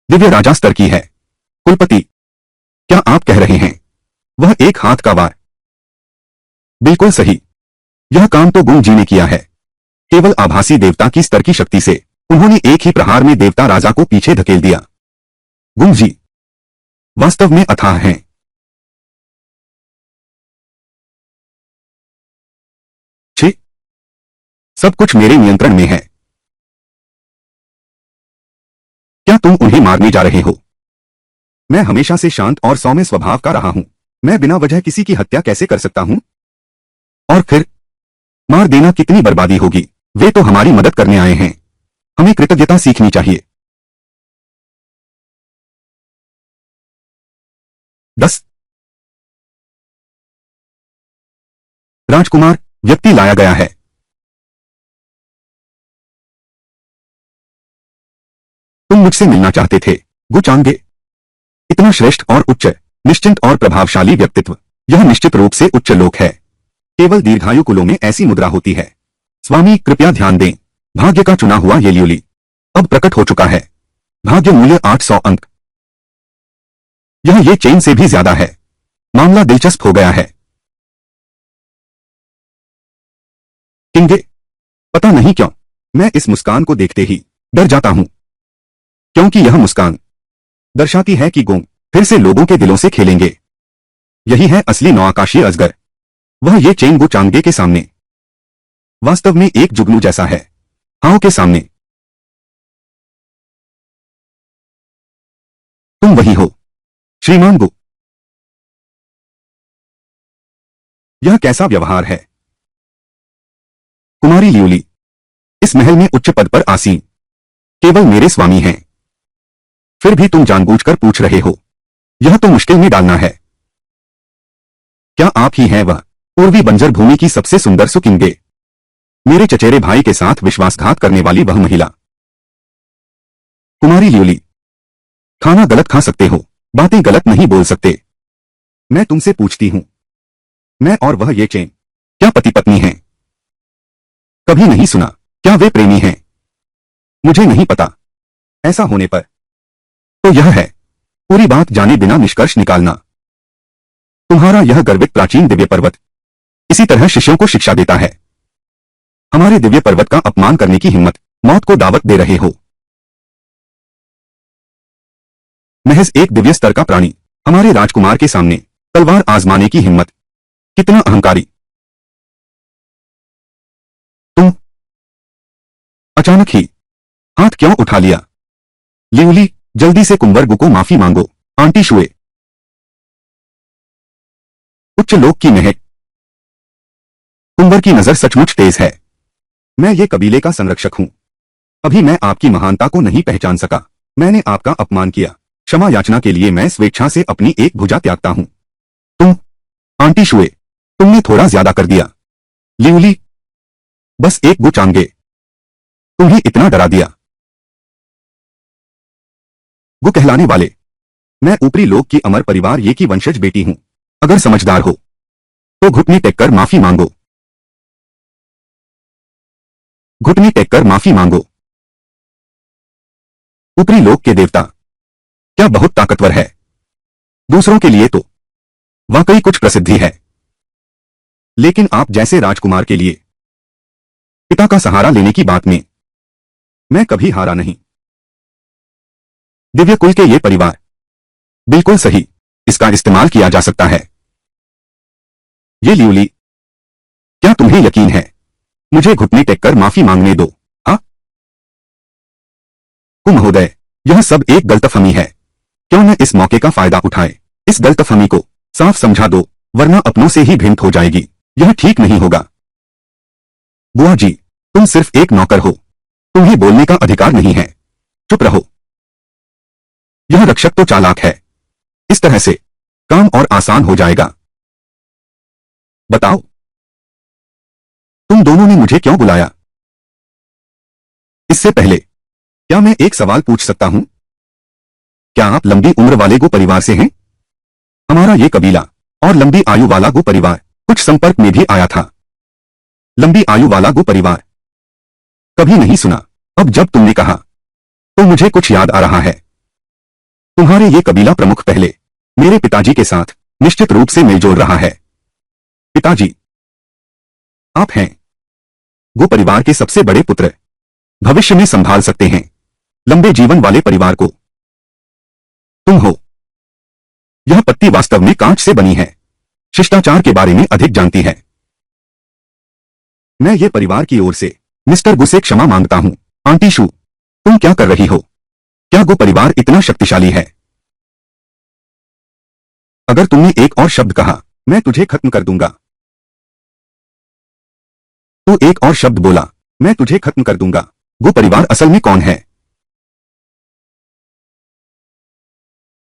दिव्य राजा स्तर की है। कुलपति, क्या आप कह रहे हैं वह एक हाथ का वार? बिल्कुल सही। यह काम तो गुंग जी ने किया है। केवल आभासी देवता की स्तर की शक्ति से उन्होंने एक ही प्रहार में देवता राजा को पीछे धकेल दिया। गुंग जी वास्तव में अथाह हैं। छी, सब कुछ मेरे नियंत्रण में है। क्या तुम उन्हें मारने जा रहे हो? मैं हमेशा से शांत और सौम्य स्वभाव का रहा हूं। मैं बिना वजह किसी की हत्या कैसे कर सकता हूं? और फिर मार देना कितनी बर्बादी होगी। वे तो हमारी मदद करने आए हैं, हमें कृतज्ञता सीखनी चाहिए। 10 राजकुमार, व्यक्ति लाया गया है। तुम मुझसे मिलना चाहते थे, गुचांगे। इतना श्रेष्ठ और उच्च, निश्चिंत और प्रभावशाली व्यक्तित्व, यह निश्चित रूप से उच्च लोक है। केवल दीर्घायु कुलों में ऐसी मुद्रा होती है। स्वामी कृपया ध्यान दें। भाग्य का चुना हुआ ये ल्यूली अब प्रकट हो चुका है। भाग्य मूल्य 800 अंक। यह ये चेन से भी ज्यादा है। मामला दिलचस्प हो गया है। किंगे, पता नहीं क्यों मैं इस मुस्कान को देखते ही डर जाता हूं, क्योंकि यह मुस्कान दर्शाती है कि गोंग फिर से लोगों के दिलों से खेलेंगे। यही है असली नौआकाशीय अजगर। वह ये चेन गु चांगे के सामने वास्तव में एक जुगनू जैसा है। हाओ के सामने तुम वही हो, श्रीमान गु। यह कैसा व्यवहार है? कुमारी ल्यूली इस महल में उच्च पद पर आसीन केवल मेरे स्वामी हैं, फिर भी तुम जानबूझकर पूछ रहे हो। यह तो मुश्किल में डालना है। क्या आप ही हैं वह पूर्वी बंजर भूमि की सबसे सुंदर सुकिंगे? मेरे चचेरे भाई के साथ विश्वासघात करने वाली वह महिला? कुमारी ल्यूली, खाना गलत खा सकते हो, बातें गलत नहीं बोल सकते। मैं तुमसे पूछती हूं, मैं और वह ये चेन क्या पति पत्नी हैं? कभी नहीं सुना। क्या वे प्रेमी हैं? मुझे नहीं पता। ऐसा होने पर तो यह है पूरी बात जाने बिना निष्कर्ष निकालना। तुम्हारा यह गर्वित प्राचीन दिव्य पर्वत इसी तरह शिष्यों को शिक्षा देता है। हमारे दिव्य पर्वत का अपमान करने की हिम्मत, मौत को दावत दे रहे हो। महज एक दिव्य स्तर का प्राणी हमारे राजकुमार के सामने तलवार आजमाने की हिम्मत, कितना अहंकारी। तुम अचानक ही हाथ क्यों उठा लिया? लिवली, जल्दी से कुंवर को माफी मांगो। आंटी शुए, उच्च लोक की महक। कुंवर की नजर सचमुच तेज है। मैं ये कबीले का संरक्षक हूं। अभी मैं आपकी महानता को नहीं पहचान सका। मैंने आपका अपमान किया। क्षमा याचना के लिए मैं स्वेच्छा से अपनी एक भुजा त्यागता हूं। तुम, आंटी शुए, तुमने थोड़ा ज्यादा कर दिया। लिवली, बस एक गु चांगे, तुम्हें इतना डरा दिया। गु कहलाने वाले, मैं ऊपरी लोक की अमर परिवार ये की वंशज बेटी हूं। अगर समझदार हो तो घुटने टेककर माफी मांगो। घुटने टेककर माफी मांगो। ऊपरी लोक के देवता क्या बहुत ताकतवर है। दूसरों के लिए तो वाकई कुछ प्रसिद्धि है, लेकिन आप जैसे राजकुमार के लिए पिता का सहारा लेने की बात में मैं कभी हारा नहीं। दिव्य कुल के ये परिवार बिल्कुल सही, इसका इस्तेमाल किया जा सकता है। ये लिवली, क्या तुम्हें यकीन है? मुझे घुटने टेककर माफी मांगने दो। हाँ महोदय, यह सब एक गलतफहमी है। क्यों न इस मौके का फायदा उठाए, इस गलतफहमी को साफ समझा दो, वरना अपनों से ही भिन्न हो जाएगी। यह ठीक नहीं होगा। बुआ जी, तुम सिर्फ एक नौकर हो, तुम्हें बोलने का अधिकार नहीं है। चुप रहो। यह रक्षक तो चालाक है, इस तरह से काम और आसान हो जाएगा। बताओ, तुम दोनों ने मुझे क्यों बुलाया? इससे पहले क्या मैं एक सवाल पूछ सकता हूं? क्या आप लंबी उम्र वाले गो परिवार से हैं? हमारा ये कबीला और लंबी आयु वाला गो परिवार कुछ संपर्क में भी आया था। लंबी आयु वाला गो परिवार कभी नहीं सुना। अब जब तुमने कहा तो मुझे कुछ याद आ रहा है। तुम्हारे ये कबीला प्रमुख पहले मेरे पिताजी के साथ निश्चित रूप से मेलजोल रहा है। पिताजी, आप हैं गो परिवार के सबसे बड़े पुत्र, भविष्य में संभाल सकते हैं लंबे जीवन वाले परिवार को। तुम हो। यह पत्ती वास्तव में कांच से बनी है, शिष्टाचार के बारे में अधिक जानती है। मैं ये परिवार की ओर से मिस्टर गु से क्षमा मांगता हूं। आंटी शू, तुम क्या कर रही हो? क्या गो परिवार इतना शक्तिशाली है? अगर तुमने एक और शब्द कहा मैं तुझे खत्म कर दूंगा। तू एक और शब्द बोला मैं तुझे खत्म कर दूंगा। गो परिवार असल में कौन है?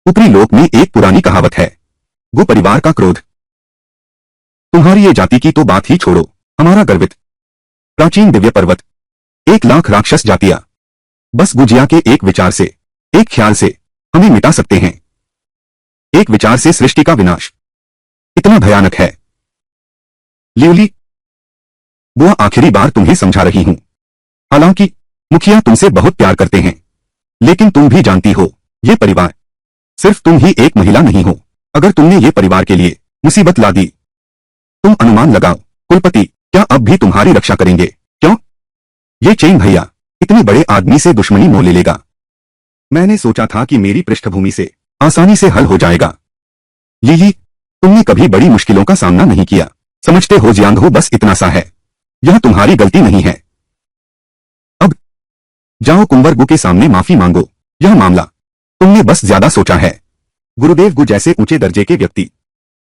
ऊपरी लोक में एक पुरानी कहावत है, गो परिवार का क्रोध। तुम्हारी ये जाति की तो बात ही छोड़ो, हमारा गर्वित प्राचीन दिव्य पर्वत 1,00,000 राक्षस जातियां बस गुजिया के एक विचार से, एक ख्याल से हमें मिटा सकते हैं। एक विचार से सृष्टि का विनाश इतना भयानक है। लिवली, बुआ आखिरी बार तुम्हें समझा रही हूं। हालांकि मुखिया तुमसे बहुत प्यार करते हैं, लेकिन तुम भी जानती हो ये परिवार सिर्फ तुम ही एक महिला नहीं हो। अगर तुमने ये परिवार के लिए मुसीबत ला दी, तुम अनुमान लगाओ कुलपति क्या अब भी तुम्हारी रक्षा करेंगे? क्यों? ये चेन भैया इतने बड़े आदमी से दुश्मनी मोल ले लेगा? मैंने सोचा था कि मेरी पृष्ठभूमि से आसानी से हल हो जाएगा। लिली, तुमने कभी बड़ी मुश्किलों का सामना नहीं किया, समझते हो जियांग बस इतना सा है। यह तुम्हारी गलती नहीं है। अब जाओ कुंवर गु के सामने माफी मांगो। यह मामला तुमने बस ज्यादा सोचा है। गुरुदेव गु जैसे ऊंचे दर्जे के व्यक्ति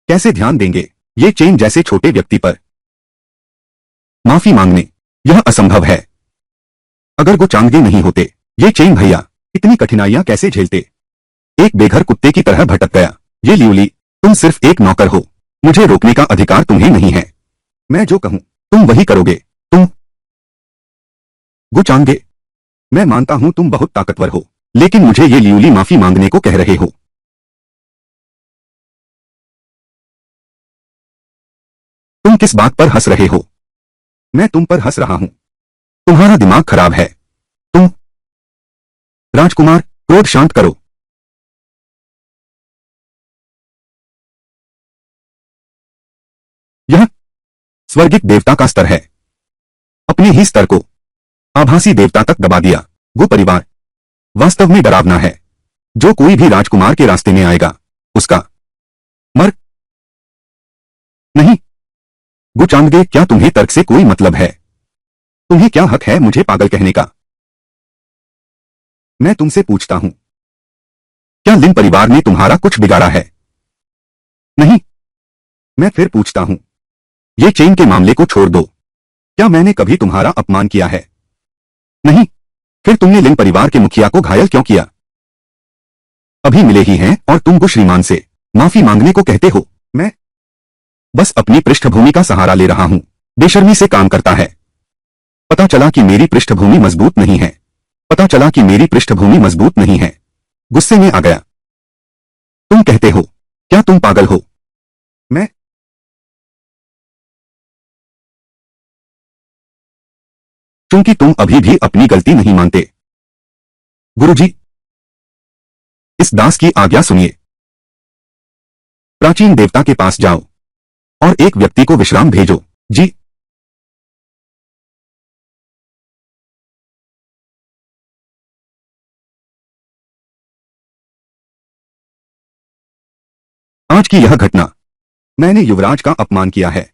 कैसे ध्यान देंगे ये चेन जैसे छोटे व्यक्ति पर? माफी मांगने यह असंभव है। अगर गु चांगे नहीं होते, ये चेन भैया इतनी कठिनाइयां कैसे झेलते? एक बेघर कुत्ते की तरह भटक गया। ये लिवली, तुम सिर्फ एक नौकर हो, मुझे रोकने का अधिकार तुम्हें नहीं है। मैं जो कहूं तुम वही करोगे। तुम गु चांगे, मैं मानता हूं तुम बहुत ताकतवर हो, लेकिन मुझे ये लिवली माफी मांगने को कह रहे हो। तुम किस बात पर हंस रहे हो? मैं तुम पर हंस रहा हूं। तुम्हारा दिमाग खराब है। तुम राजकुमार, क्रोध शांत करो। यह स्वर्गिक देवता का स्तर है। अपने ही स्तर को आभासी देवता तक दबा दिया। गु परिवार वास्तव में डरावना है। जो कोई भी राजकुमार के रास्ते में आएगा उसका मर नहीं। गुचांगदे, क्या तुम्हें तर्क से कोई मतलब है? तुम्हें क्या हक है मुझे पागल कहने का? मैं तुमसे पूछता हूं, क्या लिन परिवार ने तुम्हारा कुछ बिगाड़ा है? नहीं। मैं फिर पूछता हूं, ये चेन के मामले को छोड़ दो, क्या मैंने कभी तुम्हारा अपमान किया है? नहीं। फिर तुमने लिन परिवार के मुखिया को घायल क्यों किया? अभी मिले ही हैं और तुम गुश श्रीमान से माफी मांगने को कहते हो। मैं बस अपनी पृष्ठभूमि का सहारा ले रहा हूं, बेशर्मी से काम करता है। पता चला कि मेरी पृष्ठभूमि मजबूत नहीं है। पता चला कि मेरी पृष्ठभूमि मजबूत नहीं है। गुस्से में आ गया। तुम कहते हो, क्या तुम पागल हो? मैं क्योंकि तुम अभी भी अपनी गलती नहीं मानते। गुरुजी, इस दास की आज्ञा सुनिए। प्राचीन देवता के पास जाओ और एक व्यक्ति को विश्राम भेजो। जी। आज की यह घटना, मैंने युवराज का अपमान किया है।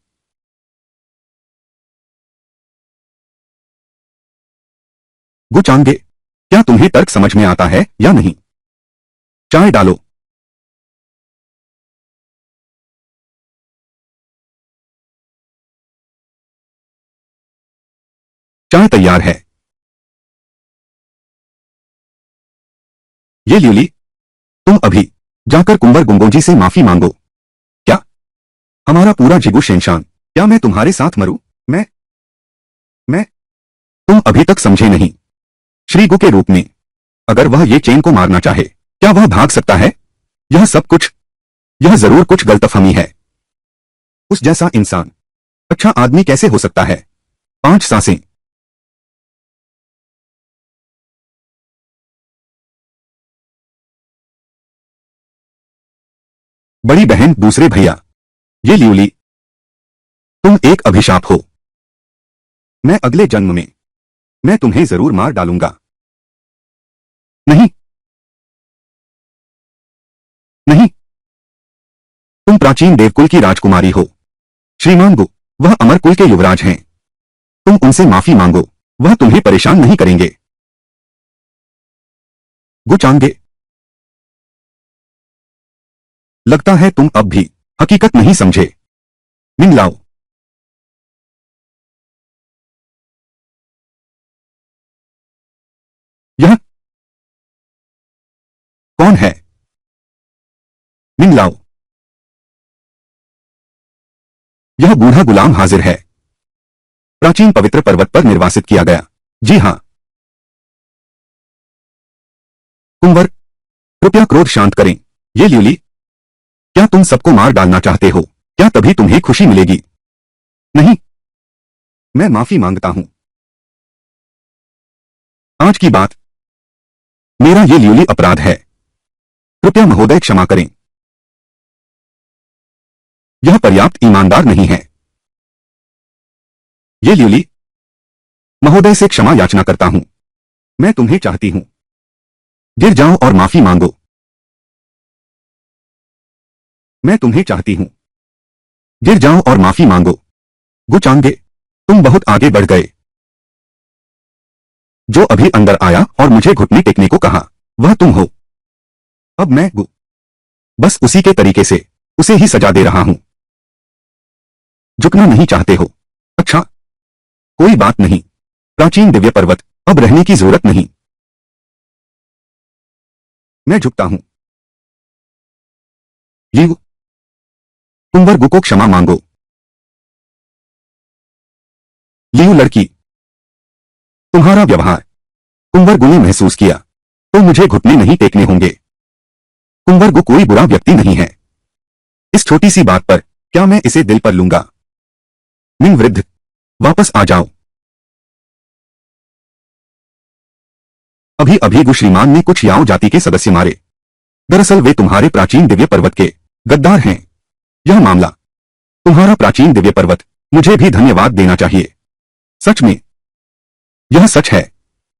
गुचांगे, क्या तुम्हें तर्क समझ में आता है या नहीं? चाय डालो। चाय तैयार है। ये ल्यूली, तुम अभी जाकर कुंवर गुंगोजी से माफी मांगो। क्या? हमारा पूरा जिगु शेनशान, क्या मैं तुम्हारे साथ मरूं? मैं तुम अभी तक समझे नहीं। श्री गु के रूप में अगर वह ये चेन को मारना चाहे, क्या वह भाग सकता है? यह सब कुछ, यह जरूर कुछ गलतफहमी है। उस जैसा इंसान अच्छा आदमी कैसे हो सकता है? 5 सांसें। बड़ी बहन, दूसरे भैया, ये ल्यूली, तुम एक अभिशाप हो। मैं अगले जन्म में मैं तुम्हें जरूर मार डालूंगा। नहीं, नहीं। तुम प्राचीन देवकुल की राजकुमारी हो। श्रीमान गु, वह अमर कुल के युवराज हैं। तुम उनसे माफी मांगो, वह तुम्हें परेशान नहीं करेंगे। गुचांगे, लगता है तुम अब भी हकीकत नहीं समझे। मिंगलाओ, यह कौन है? मिंगलाओ, यह बूढ़ा गुलाम हाजिर है। प्राचीन पवित्र पर्वत पर निर्वासित किया गया। जी हां। कुंवर, कृपया क्रोध शांत करें। ये ल्यूली, क्या तुम सबको मार डालना चाहते हो? क्या तभी तुम्हें खुशी मिलेगी? नहीं। मैं माफी मांगता हूं। आज की बात, मेरा ये ल्यूली अपराध है। कृपया महोदय क्षमा करें। यह पर्याप्त ईमानदार नहीं है। ये ल्यूली, महोदय से क्षमा याचना करता हूं। मैं तुम्हें चाहती हूं। गिर जाओ और माफी मांगो। मैं तुम्हें चाहती हूं। गिर जाओ और माफी मांगो। गुचांगे, तुम बहुत आगे बढ़ गए। जो अभी अंदर आया और मुझे घुटने टेकने को कहा, वह तुम हो। अब मैं गु बस उसी के तरीके से उसे ही सजा दे रहा हूं। झुकना नहीं चाहते हो? अच्छा, कोई बात नहीं। प्राचीन दिव्य पर्वत, अब रहने की जरूरत नहीं। मैं झुकता हूं। लीव, कुंवर गु को क्षमा मांगो। लीव लड़की, तुम्हारा व्यवहार कुंवर गु ने महसूस किया, तो मुझे घुटने नहीं टेकने होंगे। कुंवर गु कोई बुरा व्यक्ति नहीं है। इस छोटी सी बात पर क्या मैं इसे दिल पर लूंगा? मिंग वृद्ध, वापस आ जाओ। अभी अभी गु श्रीमान ने कुछ याओ जाति के सदस्य मारे। दरअसल वे तुम्हारे प्राचीन दिव्य पर्वत के गद्दार हैं। यह मामला, तुम्हारा प्राचीन दिव्य पर्वत मुझे भी धन्यवाद देना चाहिए। सच में, यह सच है।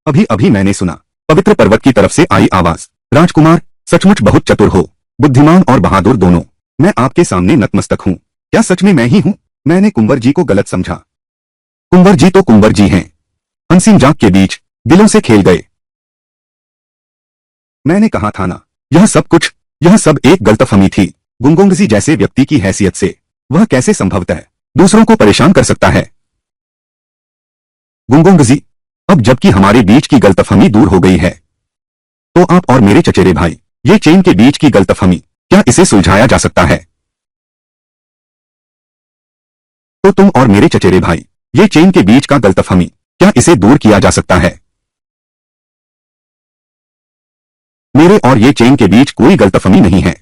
अभी अभी मैंने सुना, पवित्र पर्वत की तरफ से आई आवाज, राजकुमार सचमुच बहुत चतुर हो, बुद्धिमान और बहादुर दोनों। मैं आपके सामने नतमस्तक हूँ। क्या सच में मैं ही हूँ? मैंने कुंवर जी को गलत समझा। कुंवर जी तो कुंवर जी हैं। हंसी मजाक के बीच दिलों से खेल गए। मैंने कहा था ना, यह सब एक गलतफहमी थी। गुंगोंगजी जैसे व्यक्ति की हैसियत से वह कैसे संभवतः दूसरों को परेशान कर सकता है? गुंगोंगजी, अब जबकि हमारे बीच की गलतफहमी दूर हो गई है, तो आप और मेरे चचेरे भाई ये चेन के बीच की गलतफहमी, क्या इसे सुलझाया जा सकता है? तो तुम और मेरे चचेरे भाई ये चेन के बीच का गलतफहमी, क्या इसे दूर किया जा सकता है? मेरे और ये चेन के बीच कोई गलतफहमी नहीं है,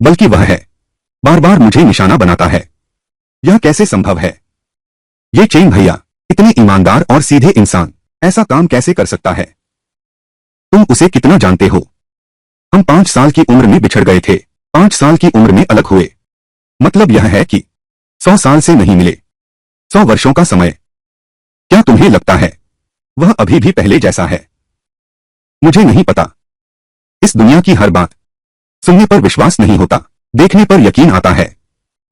बल्कि वह है बार बार मुझे निशाना बनाता है। यह कैसे संभव है? ये चेन भैया, इतने ईमानदार और सीधे इंसान ऐसा काम कैसे कर सकता है? तुम उसे कितना जानते हो? हम 5 साल की उम्र में बिछड़ गए थे, 5 साल की उम्र में अलग हुए। मतलब यह है कि 100 साल से नहीं मिले, 100 वर्षों का समय। क्या तुम्हें लगता है वह अभी भी पहले जैसा है? मुझे नहीं पता। इस दुनिया की हर बात सुनने पर विश्वास नहीं होता, देखने पर यकीन आता है।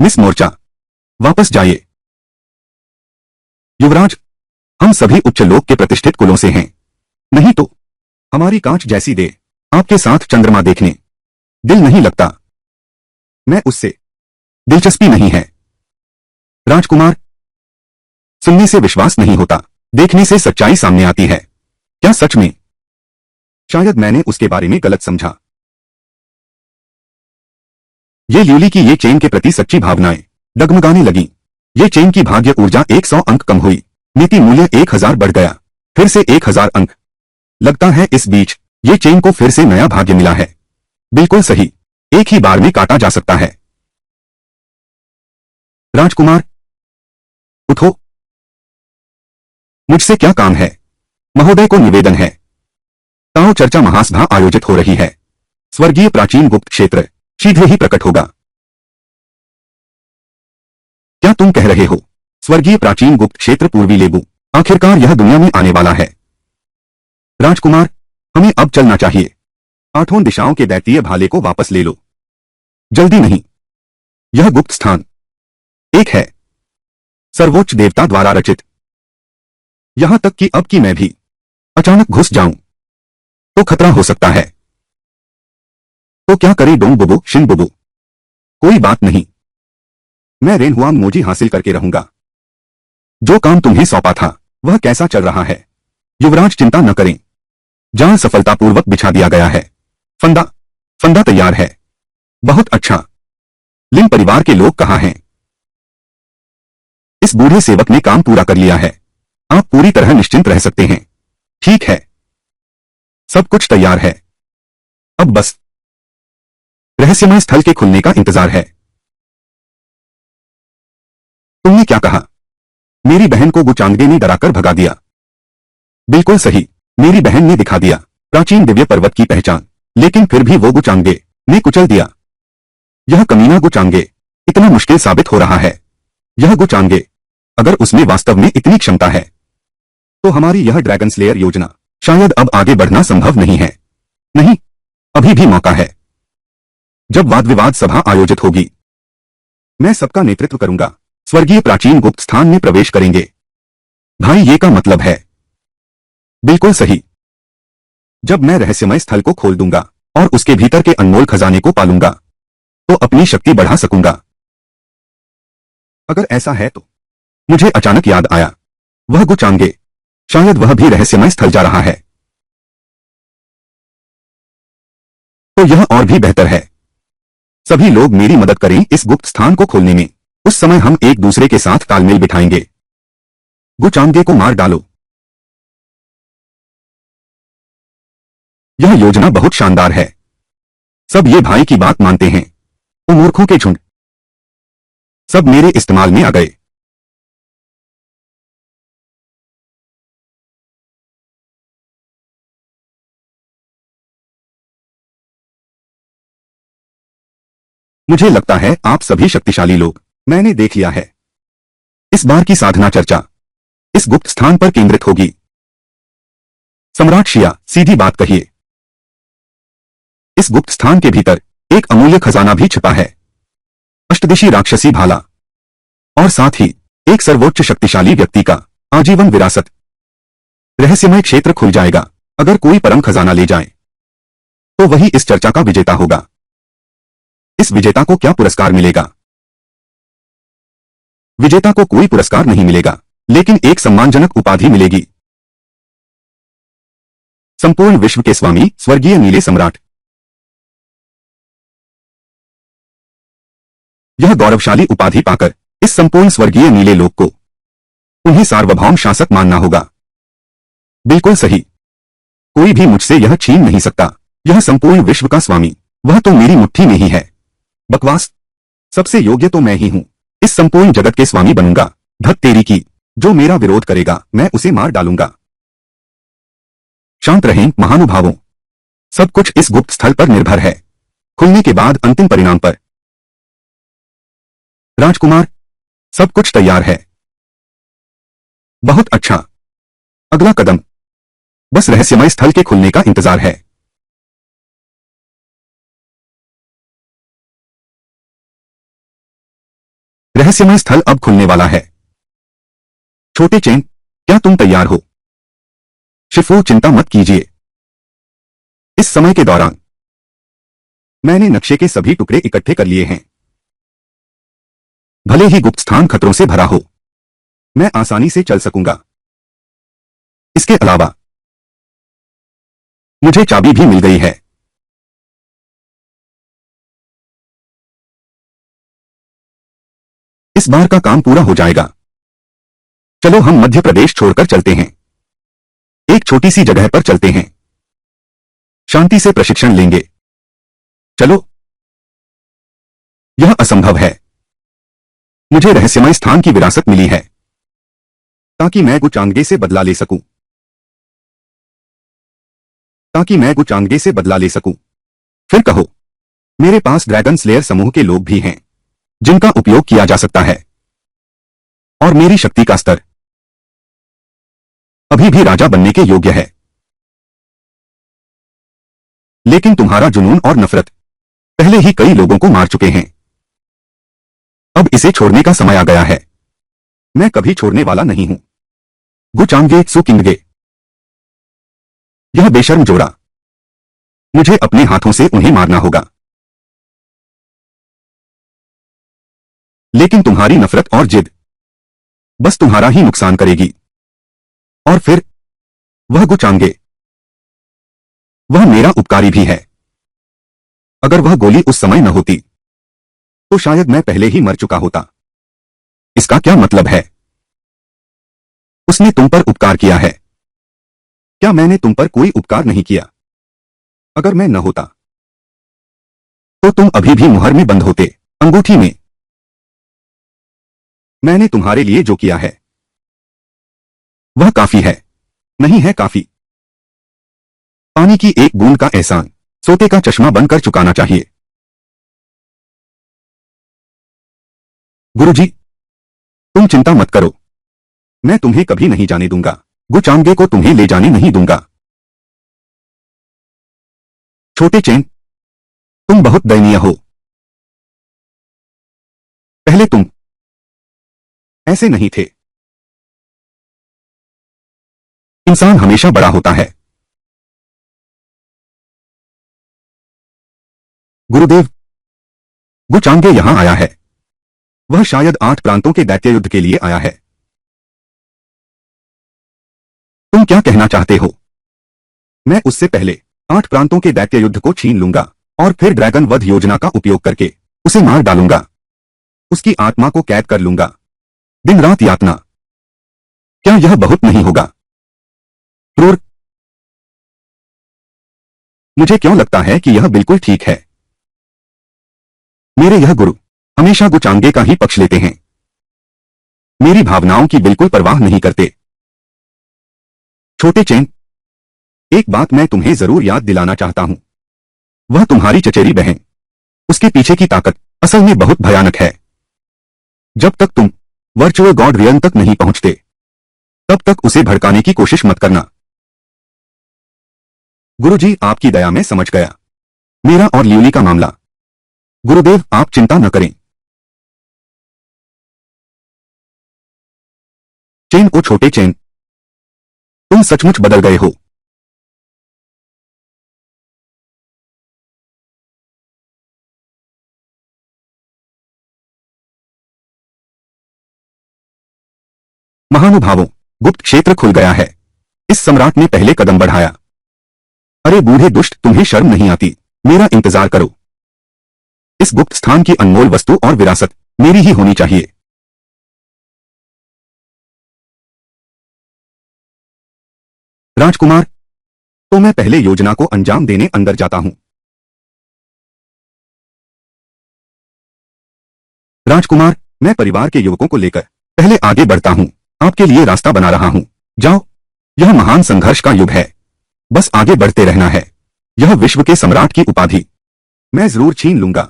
मिस मोर्चा, वापस जाइए। युवराज, हम सभी उच्च लोक के प्रतिष्ठित कुलों से हैं, नहीं तो हमारी कांच जैसी दे आपके साथ चंद्रमा देखने दिल नहीं लगता। मैं उससे दिलचस्पी नहीं है। राजकुमार, सुनने से विश्वास नहीं होता, देखने से सच्चाई सामने आती है। क्या सच में? शायद मैंने उसके बारे में गलत समझा। ये ल्यूली की ये चेन के प्रति सच्ची भावनाएं डगमगाने लगी। ये चेन की भाग्य ऊर्जा 100 अंक कम हुई, नीति मूल्य 1000 बढ़ गया, फिर से 1000 अंक। लगता है इस बीच ये चेन को फिर से नया भाग्य मिला है। बिल्कुल सही, एक ही बार में काटा जा सकता है। राजकुमार, उठो। मुझसे क्या काम है? महोदय को निवेदन है। ताओ चर्चा महासभा आयोजित हो रही है। स्वर्गीय प्राचीन गुप्त क्षेत्र शीघ्र ही प्रकट होगा। क्या तुम कह रहे हो स्वर्गीय प्राचीन गुप्त क्षेत्र पूर्वी लेबू आखिरकार यह दुनिया में आने वाला है? राजकुमार, हमें अब चलना चाहिए। 8 दिशाओं के दैतीय भाले को वापस ले लो। जल्दी नहीं, यह गुप्त स्थान एक है, सर्वोच्च देवता द्वारा रचित। यहां तक कि अब की मैं भी अचानक घुस जाऊं तो खतरा हो सकता है। तो क्या करे डोंग बुबू शिन बुबू? कोई बात नहीं, मैं रेनहुआंग मोजी हासिल करके रहूंगा। जो काम तुम्हें सौंपा था वह कैसा चल रहा है? युवराज, चिंता न करें, जाल सफलतापूर्वक बिछा दिया गया है। फंदा फंदा तैयार है। बहुत अच्छा। लिन परिवार के लोग कहाँ हैं? इस बूढ़े सेवक ने काम पूरा कर लिया है, आप पूरी तरह निश्चिंत रह सकते हैं। ठीक है, सब कुछ तैयार है, अब बस रहस्यमय स्थल के खुलने का इंतजार है। तुमने क्या कहा? मेरी बहन को गुचांगे ने डराकर भगा दिया। बिल्कुल सही, मेरी बहन ने दिखा दिया प्राचीन दिव्य पर्वत की पहचान, लेकिन फिर भी वो गुचांगे ने कुचल दिया। यह कमीना गुचांगे इतना मुश्किल साबित हो रहा है। यह गुचांगे, अगर उसमें वास्तव में इतनी क्षमता है, तो हमारी यह ड्रैगन स्लेयर योजना शायद अब आगे बढ़ना संभव नहीं है। नहीं, अभी भी मौका है। जब वाद विवाद सभा आयोजित होगी, मैं सबका नेतृत्व करूंगा। स्वर्गीय प्राचीन गुप्त स्थान में प्रवेश करेंगे। भाई, ये का मतलब है? बिल्कुल सही। जब मैं रहस्यमय स्थल को खोल दूंगा और उसके भीतर के अनमोल खजाने को पालूंगा, तो अपनी शक्ति बढ़ा सकूंगा। अगर ऐसा है तो मुझे अचानक याद आया, वह गुचांगे, शायद वह भी रहस्यमय स्थल जा रहा है। तो यह और भी बेहतर है। सभी लोग मेरी मदद करें इस गुप्त स्थान को खोलने में। उस समय हम एक दूसरे के साथ तालमेल बिठाएंगे। गुचांगे को मार डालो। यह योजना बहुत शानदार है। सब ये भाई की बात मानते हैं। ओ मूर्खों के झुंड, सब मेरे इस्तेमाल में आ गए। मुझे लगता है आप सभी शक्तिशाली लोग, मैंने देख लिया है। इस बार की साधना चर्चा इस गुप्त स्थान पर केंद्रित होगी। सम्राट शिया, सीधी बात कहिए। इस गुप्त स्थान के भीतर एक अमूल्य खजाना भी छिपा है, अष्टदिशी राक्षसी भाला, और साथ ही एक सर्वोच्च शक्तिशाली व्यक्ति का आजीवन विरासत। रहस्यमय क्षेत्र खुल जाएगा। अगर कोई परम खजाना ले जाए तो वही इस चर्चा का विजेता होगा। इस विजेता को क्या पुरस्कार मिलेगा? विजेता को कोई पुरस्कार नहीं मिलेगा, लेकिन एक सम्मानजनक उपाधि मिलेगी। संपूर्ण विश्व के स्वामी, स्वर्गीय नीले सम्राट। यह गौरवशाली उपाधि पाकर इस संपूर्ण स्वर्गीय नीले लोक को उन्हें सार्वभौम शासक मानना होगा। बिल्कुल सही। कोई भी मुझसे यह छीन नहीं सकता। यह संपूर्ण विश्व का स्वामी, वह तो मेरी मुट्ठी में ही है। बकवास। सबसे योग्य तो मैं ही हूं। इस संपूर्ण जगत के स्वामी बनूंगा। धत तेरी की। जो मेरा विरोध करेगा मैं उसे मार डालूंगा। शांत रहें महानुभावों। सब कुछ इस गुप्त स्थल पर निर्भर है, खुलने के बाद अंतिम परिणाम पर। राजकुमार, सब कुछ तैयार है। बहुत अच्छा। अगला कदम बस रहस्यमय स्थल के खुलने का इंतजार है। रहस्यमय स्थल अब खुलने वाला है। छोटे चेन, क्या तुम तैयार हो? शिफू, चिंता मत कीजिए। इस समय के दौरान मैंने नक्शे के सभी टुकड़े इकट्ठे कर लिए हैं। भले ही गुप्त स्थान खतरों से भरा हो, मैं आसानी से चल सकूंगा। इसके अलावा मुझे चाबी भी मिल गई है। इस बार का काम पूरा हो जाएगा। चलो हम मध्य प्रदेश छोड़कर चलते हैं। एक छोटी सी जगह पर चलते हैं। शांति से प्रशिक्षण लेंगे। चलो। यह असंभव है। मुझे रहस्यमय स्थान की विरासत मिली है ताकि मैं गुचांगे से बदला ले सकूं। फिर कहो, मेरे पास ड्रैगन स्लेयर समूह के लोग भी हैं जिनका उपयोग किया जा सकता है, और मेरी शक्ति का स्तर अभी भी राजा बनने के योग्य है। लेकिन तुम्हारा जुनून और नफरत पहले ही कई लोगों को मार चुके हैं। अब इसे छोड़ने का समय आ गया है। मैं कभी छोड़ने वाला नहीं हूं। गुचांगे सुकिंगे। यह बेशर्म जोड़ा, मुझे अपने हाथों से उन्हें मारना होगा। लेकिन तुम्हारी नफरत और जिद बस तुम्हारा ही नुकसान करेगी। और फिर वह गुचांगे, वह मेरा उपकारी भी है। अगर वह गोली उस समय न होती तो शायद मैं पहले ही मर चुका होता। इसका क्या मतलब है? उसने तुम पर उपकार किया है। क्या मैंने तुम पर कोई उपकार नहीं किया? अगर मैं न होता तो तुम अभी भी मुहर में बंद होते, अंगूठी में। मैंने तुम्हारे लिए जो किया है वह काफी है। नहीं है काफी। पानी की एक बूंद का एहसान सोते का चश्मा बनकर चुकाना चाहिए। गुरुजी, तुम चिंता मत करो। मैं तुम्हें कभी नहीं जाने दूंगा। गुचांगे को तुम्हें ले जाने नहीं दूंगा। छोटे चेन, तुम बहुत दयनीय हो। पहले तुम ऐसे नहीं थे। इंसान हमेशा बड़ा होता है। गुरुदेव, गुचांगे यहां आया है। वह शायद 8 प्रांतों के दैत्य युद्ध के लिए आया है। तुम क्या कहना चाहते हो? मैं उससे पहले 8 प्रांतों के दैत्य युद्ध को छीन लूंगा और फिर ड्रैगन वध योजना का उपयोग करके उसे मार डालूंगा। उसकी आत्मा को कैद कर लूंगा। दिन रात यातना। क्या यह बहुत नहीं होगा? क्रूर। मुझे क्यों लगता है कि यह बिल्कुल ठीक है। मेरे यह गुरु हमेशा गुचांगे का ही पक्ष लेते हैं। मेरी भावनाओं की बिल्कुल परवाह नहीं करते। छोटे चेन, एक बात मैं तुम्हें जरूर याद दिलाना चाहता हूं। वह तुम्हारी चचेरी बहन, उसके पीछे की ताकत असल में बहुत भयानक है। जब तक तुम वर्चुअल गॉड रियन तक नहीं पहुंचते तब तक उसे भड़काने की कोशिश मत करना। गुरुजी, आपकी दया में समझ गया। मेरा और लियोली का मामला। गुरुदेव, आप चिंता न करें। चेन ओ छोटे चेन, तुम सचमुच बदल गए हो। महानुभावों, गुप्त क्षेत्र खुल गया है। इस सम्राट ने पहले कदम बढ़ाया। अरे बूढ़े दुष्ट, तुम्हें शर्म नहीं आती? मेरा इंतजार करो। इस गुप्त स्थान की अनमोल वस्तु और विरासत मेरी ही होनी चाहिए। राजकुमार, तो मैं पहले योजना को अंजाम देने अंदर जाता हूं। राजकुमार, मैं परिवार के युवकों को लेकर पहले आगे बढ़ता हूं। आपके लिए रास्ता बना रहा हूं। जाओ, यह महान संघर्ष का युग है। बस आगे बढ़ते रहना है। यह विश्व के सम्राट की उपाधि मैं जरूर छीन लूंगा।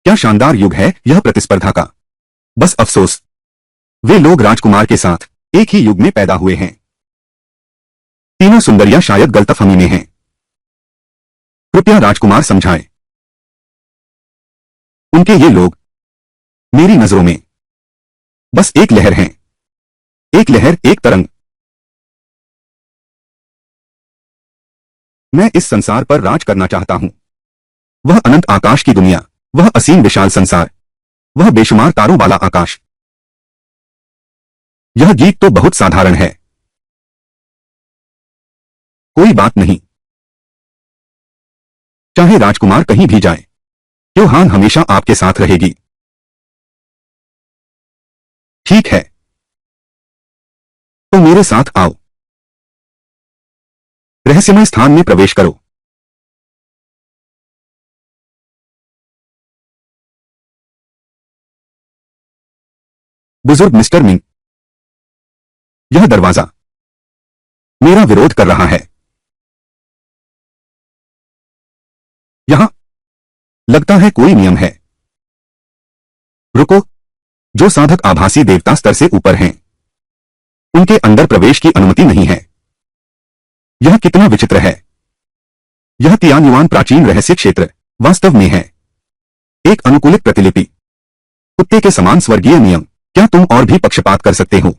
क्या शानदार युग है यह प्रतिस्पर्धा का। बस अफसोस, वे लोग राजकुमार के साथ एक ही युग में पैदा हुए हैं। तीनों सुंदरियां शायद गलतफहमी में हैं। कृपया राजकुमार समझाएं। उनके ये लोग मेरी नजरों में बस एक लहर हैं। एक लहर, एक तरंग। मैं इस संसार पर राज करना चाहता हूं। वह अनंत आकाश की दुनिया, वह असीम विशाल संसार, वह बेशुमार तारों वाला आकाश। यह गीत तो बहुत साधारण है। कोई बात नहीं। चाहे राजकुमार कहीं भी जाए, त्योहान हमेशा आपके साथ रहेगी। ठीक है, तो मेरे साथ आओ। रहस्यमय स्थान में प्रवेश करो। बुजुर्ग मिस्टर मिंग, यह दरवाजा मेरा विरोध कर रहा है। यहां लगता है कोई नियम है। रुको, जो साधक आभासी देवता स्तर से ऊपर हैं, उनके अंदर प्रवेश की अनुमति नहीं है। यह कितना विचित्र है। यह तियान्युआन प्राचीन रहस्य क्षेत्र वास्तव में है एक अनुकूलित प्रतिलिपि। कुत्ते के समान स्वर्गीय नियम। क्या तुम और भी पक्षपात कर सकते हो?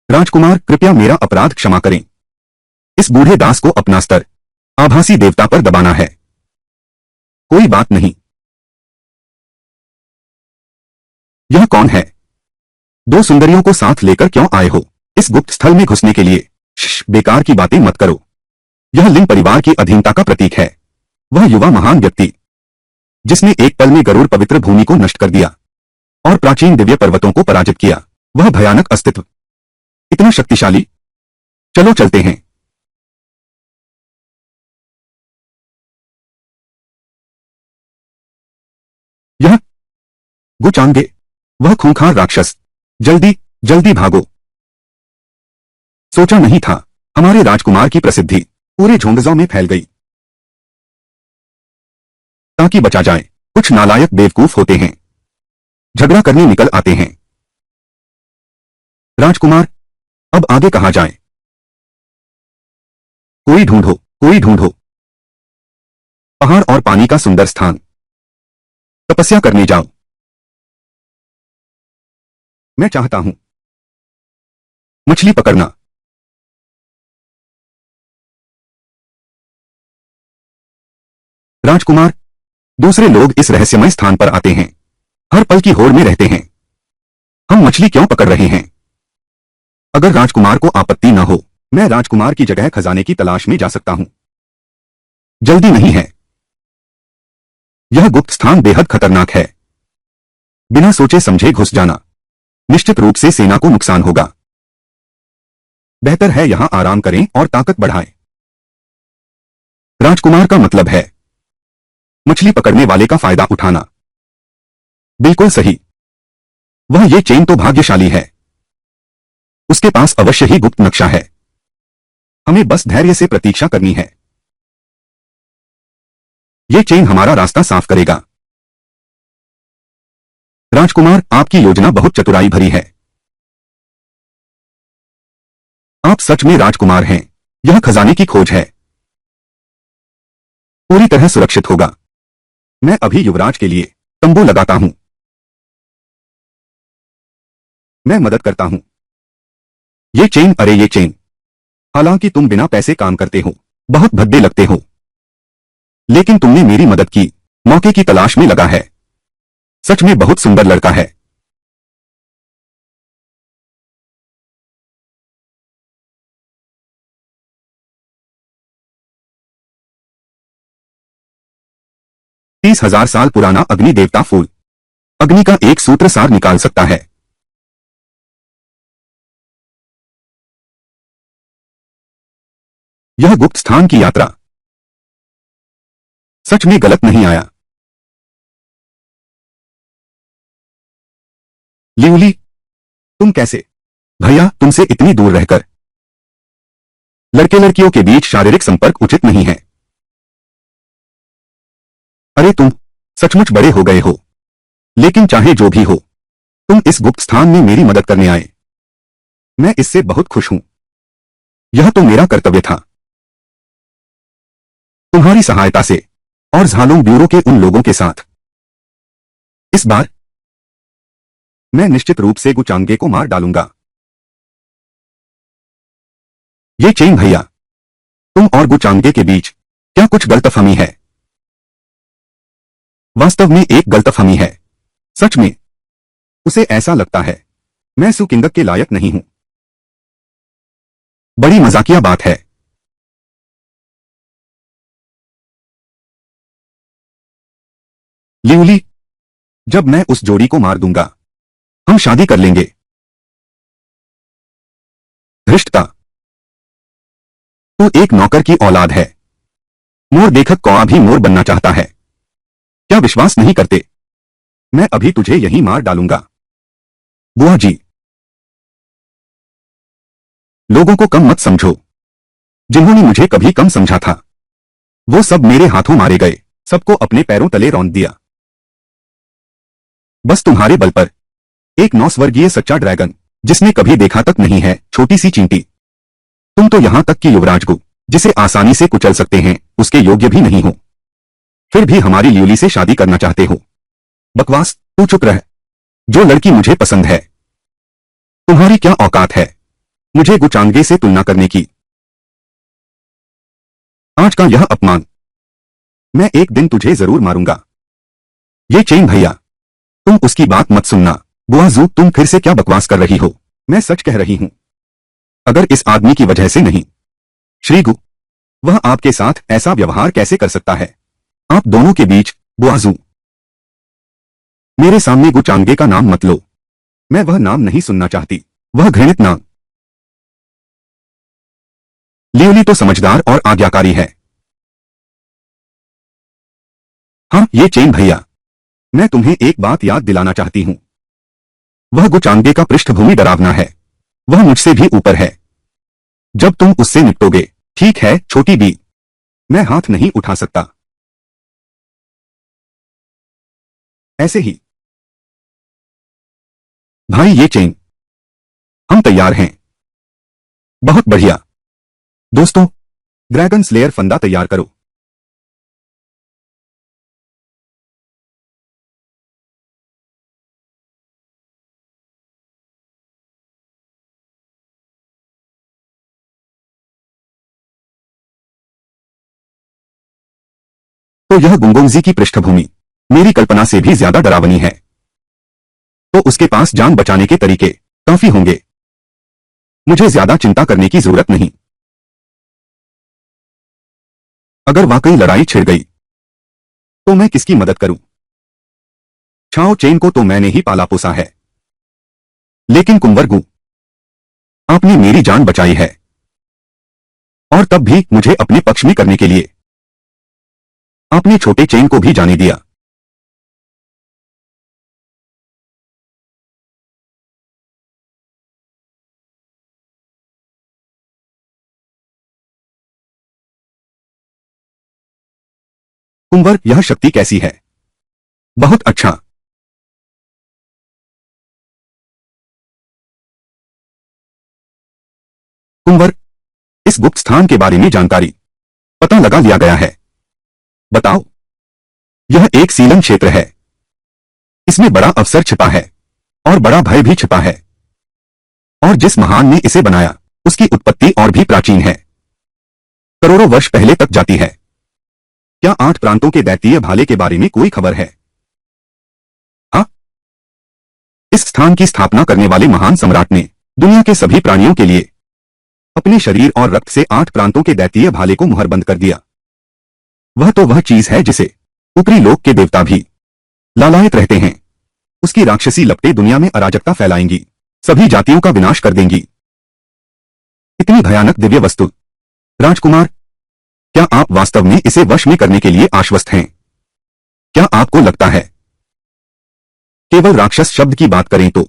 राजकुमार, कृपया मेरा अपराध क्षमा करें। इस बूढ़े दास को अपना स्तर आभासी देवता पर दबाना है। कोई बात नहीं। यह कौन है? दो सुंदरियों को साथ लेकर क्यों आए हो? इस गुप्त स्थल में घुसने के लिए बेकार की बातें मत करो। यह लिंग परिवार की अधीनता का प्रतीक है। वह युवा महान व्यक्ति जिसने एक पल में गरुड़ पवित्र भूमि को नष्ट कर दिया और प्राचीन दिव्य पर्वतों को पराजित किया, वह भयानक अस्तित्व इतना शक्तिशाली। चलो चलते हैं। यह गुचांगे, वह खूंखार राक्षस। जल्दी जल्दी भागो। सोचा नहीं था हमारे राजकुमार की प्रसिद्धि पूरे झोंगजाओ में फैल गई। ताकि बचा जाए। कुछ नालायक बेवकूफ होते हैं, झगड़ा करने निकल आते हैं। राजकुमार, अब आगे कहां जाए? कोई ढूंढो, कोई ढूंढो। पहाड़ और पानी का सुंदर स्थान। तपस्या करने जाओ। मैं चाहता हूं मछली पकड़ना। राजकुमार, दूसरे लोग इस रहस्यमय स्थान पर आते हैं, हर पल की होड़ में रहते हैं। हम मछली क्यों पकड़ रहे हैं? अगर राजकुमार को आपत्ति न हो, मैं राजकुमार की जगह खजाने की तलाश में जा सकता हूं। जल्दी नहीं है। यह गुप्त स्थान बेहद खतरनाक है। बिना सोचे समझे घुस जाना निश्चित रूप से सेना को नुकसान होगा। बेहतर है यहां आराम करें और ताकत बढ़ाएं। राजकुमार का मतलब है मछली पकड़ने वाले का फायदा उठाना। बिल्कुल सही। वह ये चेन तो भाग्यशाली है। उसके पास अवश्य ही गुप्त नक्शा है। हमें बस धैर्य से प्रतीक्षा करनी है। ये चेन हमारा रास्ता साफ करेगा। राजकुमार, आपकी योजना बहुत चतुराई भरी है। आप सच में राजकुमार हैं। यह खजाने की खोज है। पूरी तरह सुरक्षित होगा। मैं अभी युवराज के लिए तंबू लगाता हूं। मैं मदद करता हूं। ये चेन, अरे ये चेन। हालांकि तुम बिना पैसे काम करते हो, बहुत भद्दे लगते हो, लेकिन तुमने मेरी मदद की, मौके की तलाश में लगा है। सच में बहुत सुंदर लड़का है। तीस हजार साल पुराना अग्नि देवता फूल। अग्नि का एक सूत्र सार निकाल सकता है। यह गुप्त स्थान की यात्रा सच में गलत नहीं आया। लिउली, तुम कैसे? भैया, तुमसे इतनी दूर रहकर लड़के लड़कियों के बीच शारीरिक संपर्क उचित नहीं है। अरे तुम सचमुच बड़े हो गए हो। लेकिन चाहे जो भी हो, तुम इस गुप्त स्थान में मेरी मदद करने आए। मैं इससे बहुत खुश हूं। यह तो मेरा कर्तव्य था। तुम्हारी सहायता से और झालोंग ब्यूरो के उन लोगों के साथ इस बार मैं निश्चित रूप से गुचांगे को मार डालूंगा। ये चेन भैया, तुम और गुचांगे के बीच क्या कुछ गलतफहमी है? वास्तव में एक गलतफहमी है। सच में उसे ऐसा लगता है मैं सुकिंगक के लायक नहीं हूं। बड़ी मजाकिया बात है। लिउली, जब मैं उस जोड़ी को मार दूंगा, हम शादी कर लेंगे। धृष्टता, तू एक नौकर की औलाद है। मोर देखक कौआ भी मोर बनना चाहता है। क्या विश्वास नहीं करते? मैं अभी तुझे यहीं मार डालूंगा। बुआ जी, लोगों को कम मत समझो। जिन्होंने मुझे कभी कम समझा था, वो सब मेरे हाथों मारे गए। सबको अपने पैरों तले रौंद दिया, बस तुम्हारे बल पर। एक 9 स्वर्गीय सच्चा ड्रैगन, जिसने कभी देखा तक नहीं है छोटी सी चींटी। तुम तो यहां तक कि युवराज को, जिसे आसानी से कुचल सकते हैं, उसके योग्य भी नहीं हो। फिर भी हमारी लियोली से शादी करना चाहते हो। बकवास, तू चुप रह। जो लड़की मुझे पसंद है। तुम्हारी क्या औकात है मुझे गुचांगे से तुलना करने की? आज का यह अपमान, मैं एक दिन तुझे जरूर मारूंगा। ये चेन भैया, तुम उसकी बात मत सुनना। बुआ जू, तुम फिर से क्या बकवास कर रही हो? मैं सच कह रही हूं। अगर इस आदमी की वजह से नहीं। श्रीगु, वह आपके साथ ऐसा व्यवहार कैसे कर सकता है? आप दोनों के बीच। बुआ जू, मेरे सामने गुचांगे का नाम मत लो। मैं वह नाम नहीं सुनना चाहती, वह घृणित नाम। लियोली तो समझदार और आज्ञाकारी है। हाँ, ये चेन भैया, मैं तुम्हें एक बात याद दिलाना चाहती हूं। वह गुचांगे का पृष्ठभूमि डरावना है। वह मुझसे भी ऊपर है। जब तुम उससे निपटोगे। ठीक है छोटी बी, मैं हाथ नहीं उठा सकता। ऐसे ही। भाई ये चेन, हम तैयार हैं। बहुत बढ़िया। दोस्तों, ड्रैगन स्लेयर फंदा तैयार करो। तो यह गुंगोंगजी की पृष्ठभूमि मेरी कल्पना से भी ज्यादा डरावनी है। तो उसके पास जान बचाने के तरीके काफी होंगे। मुझे ज्यादा चिंता करने की जरूरत नहीं। अगर वाकई लड़ाई छिड़ गई, तो मैं किसकी मदद करूं? छाओ चेन को तो मैंने ही पाला पोसा है। लेकिन कुंवरगु, आपने मेरी जान बचाई है, और तब भी मुझे अपने पक्ष में करने के लिए आपने छोटे चेन को भी जाने दिया। कुंवर, यह शक्ति कैसी है? बहुत अच्छा। कुंवर, इस गुप्त स्थान के बारे में जानकारी पता लगा लिया गया है। बताओ। यह एक सीलन क्षेत्र है। इसमें बड़ा अवसर छिपा है और बड़ा भय भी छिपा है। और जिस महान ने इसे बनाया, उसकी उत्पत्ति और भी प्राचीन है, करोड़ों वर्ष पहले तक जाती है। क्या 8 प्रांतों के दैतीय भाले के बारे में कोई खबर है? हाँ। इस स्थान की स्थापना करने वाले महान सम्राट ने दुनिया के सभी प्राणियों के लिए अपने शरीर और रक्त से 8 प्रांतों के दैतीय भाले को मुहरबंद कर दिया। वह तो वह चीज है जिसे ऊपरी लोक के देवता भी लालायत रहते हैं। उसकी राक्षसी लपटें दुनिया में अराजकता फैलाएंगी, सभी जातियों का विनाश कर देंगी। इतनी भयानक दिव्य वस्तु। राजकुमार, क्या आप वास्तव में इसे वश में करने के लिए आश्वस्त हैं? क्या आपको लगता है केवल राक्षस शब्द की बात करें तो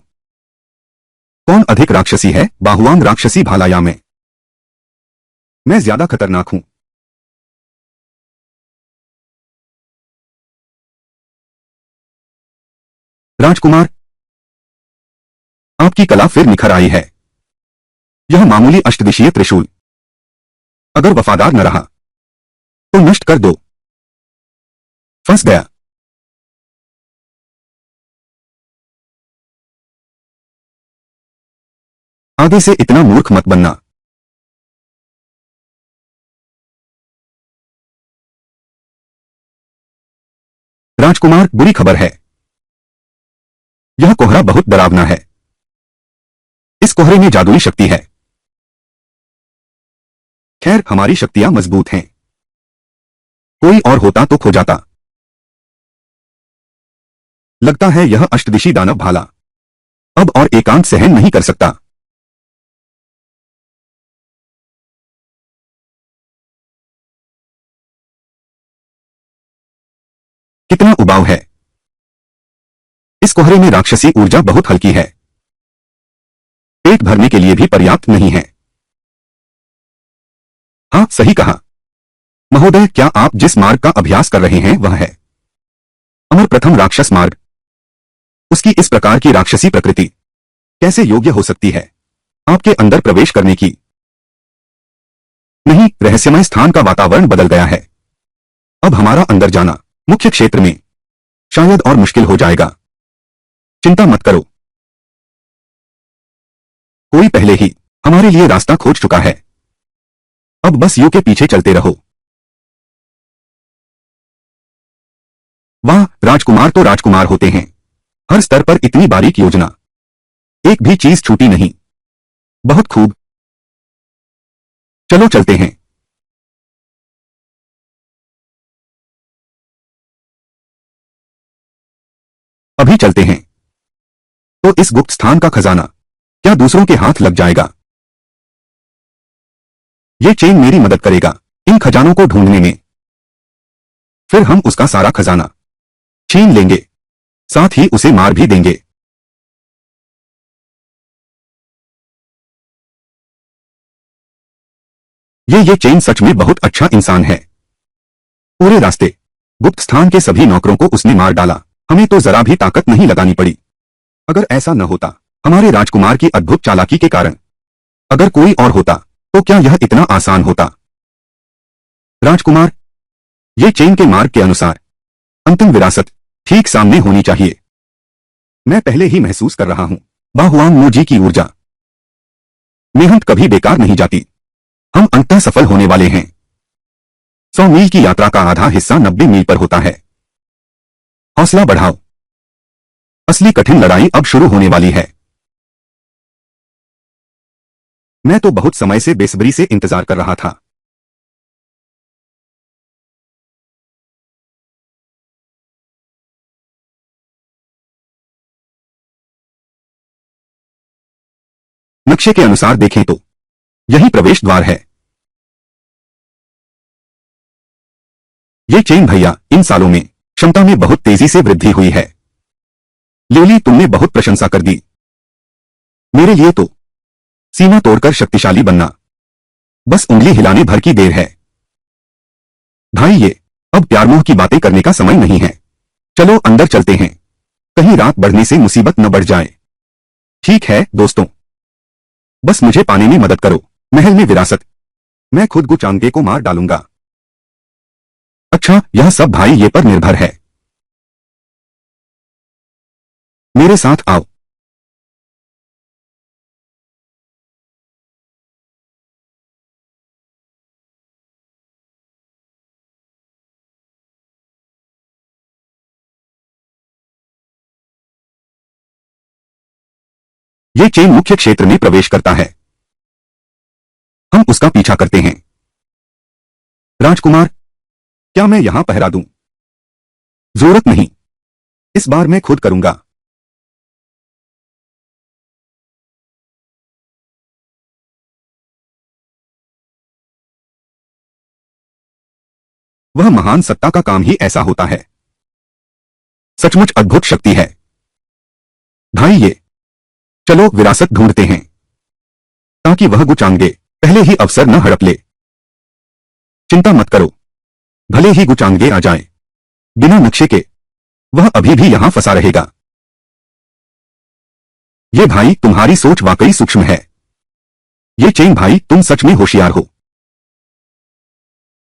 कौन अधिक राक्षसी है, बाहुआंग राक्षसी भाला या मैं ज्यादा खतरनाक हूं? राजकुमार, आपकी कला फिर निखर आई है। यह मामूली अष्टदिशीय त्रिशूल अगर वफादार न रहा तो नष्ट कर दो। फंस गया। आगे से इतना मूर्ख मत बनना। राजकुमार, बुरी खबर है। यह कोहरा बहुत डरावना है। इस कोहरे में जादुई शक्ति है। खैर, हमारी शक्तियां मजबूत हैं। कोई और होता तो खो जाता। लगता है यह अष्टदिशी दानव भाला अब और एकांत सहन नहीं कर सकता। कितना उबाऊ है। इस कोहरे में राक्षसी ऊर्जा बहुत हल्की है, पेट भरने के लिए भी पर्याप्त नहीं है। हाँ, सही कहा। महोदय, क्या आप जिस मार्ग का अभ्यास कर रहे हैं वह है अमर प्रथम राक्षस मार्ग? उसकी इस प्रकार की राक्षसी प्रकृति कैसे योग्य हो सकती है आपके अंदर प्रवेश करने की? नहीं, रहस्यमय स्थान का वातावरण बदल गया है। अब हमारा अंदर जाना मुख्य क्षेत्र में शायद और मुश्किल हो जाएगा। चिंता मत करो, कोई पहले ही हमारे लिए रास्ता खोज चुका है। अब बस यू के पीछे चलते रहो। वाह, राजकुमार तो राजकुमार होते हैं। हर स्तर पर इतनी बारीक योजना, एक भी चीज छूटी नहीं। बहुत खूब, चलो चलते हैं। अभी चलते हैं तो इस गुप्त स्थान का खजाना क्या दूसरों के हाथ लग जाएगा? ये चेन मेरी मदद करेगा इन खजानों को ढूंढने में। फिर हम उसका सारा खजाना छीन लेंगे, साथ ही उसे मार भी देंगे। ये चेन सच में बहुत अच्छा इंसान है। पूरे रास्ते गुप्त स्थान के सभी नौकरों को उसने मार डाला। हमें तो जरा भी ताकत नहीं लगानी पड़ी। अगर ऐसा न होता हमारे राजकुमार की अद्भुत चालाकी के कारण, अगर कोई और होता तो क्या यह इतना आसान होता? राजकुमार, ये चेन के मार्ग के अनुसार अंतिम विरासत ठीक सामने होनी चाहिए। मैं पहले ही महसूस कर रहा हूं बाहुआंग मोजी की ऊर्जा। मेहनत कभी बेकार नहीं जाती। हम अंततः सफल होने वाले हैं। 100 मील की यात्रा का आधा हिस्सा 90 मील पर होता है। हौसला बढ़ाओ, असली कठिन लड़ाई अब शुरू होने वाली है। मैं तो बहुत समय से बेसब्री से इंतजार कर रहा था। नक्शे के अनुसार देखें तो यही प्रवेश द्वार है। ये चेन भैया, इन सालों में क्षमता में बहुत तेजी से वृद्धि हुई है। लिली, तुमने बहुत प्रशंसा कर दी। मेरे लिए तो सीमा तोड़कर शक्तिशाली बनना बस उंगली हिलाने भर की देर है। भाई, ये अब प्यार मोह की बातें करने का समय नहीं है। चलो अंदर चलते हैं, कहीं रात बढ़ने से मुसीबत न बढ़ जाए। ठीक है दोस्तों, बस मुझे पाने में मदद करो। महल में विरासत मैं खुद गुचांगे को मार डालूंगा। अच्छा, यह सब भाई ये पर निर्भर है। मेरे साथ आओ। ये चेन मुख्य क्षेत्र में प्रवेश करता है। हम उसका पीछा करते हैं। राजकुमार, क्या मैं यहां पहरा दूं? जरूरत नहीं, इस बार मैं खुद करूंगा। वह महान सत्ता का काम ही ऐसा होता है। सचमुच अद्भुत शक्ति है। भाई ये, चलो विरासत ढूंढते हैं, ताकि वह गुचांगे पहले ही अवसर न हड़प ले। चिंता मत करो, भले ही गुचांगे आ जाए, बिना नक्शे के वह अभी भी यहां फंसा रहेगा। ये भाई, तुम्हारी सोच वाकई सूक्ष्म है। ये चेन भाई, तुम सच में होशियार हो।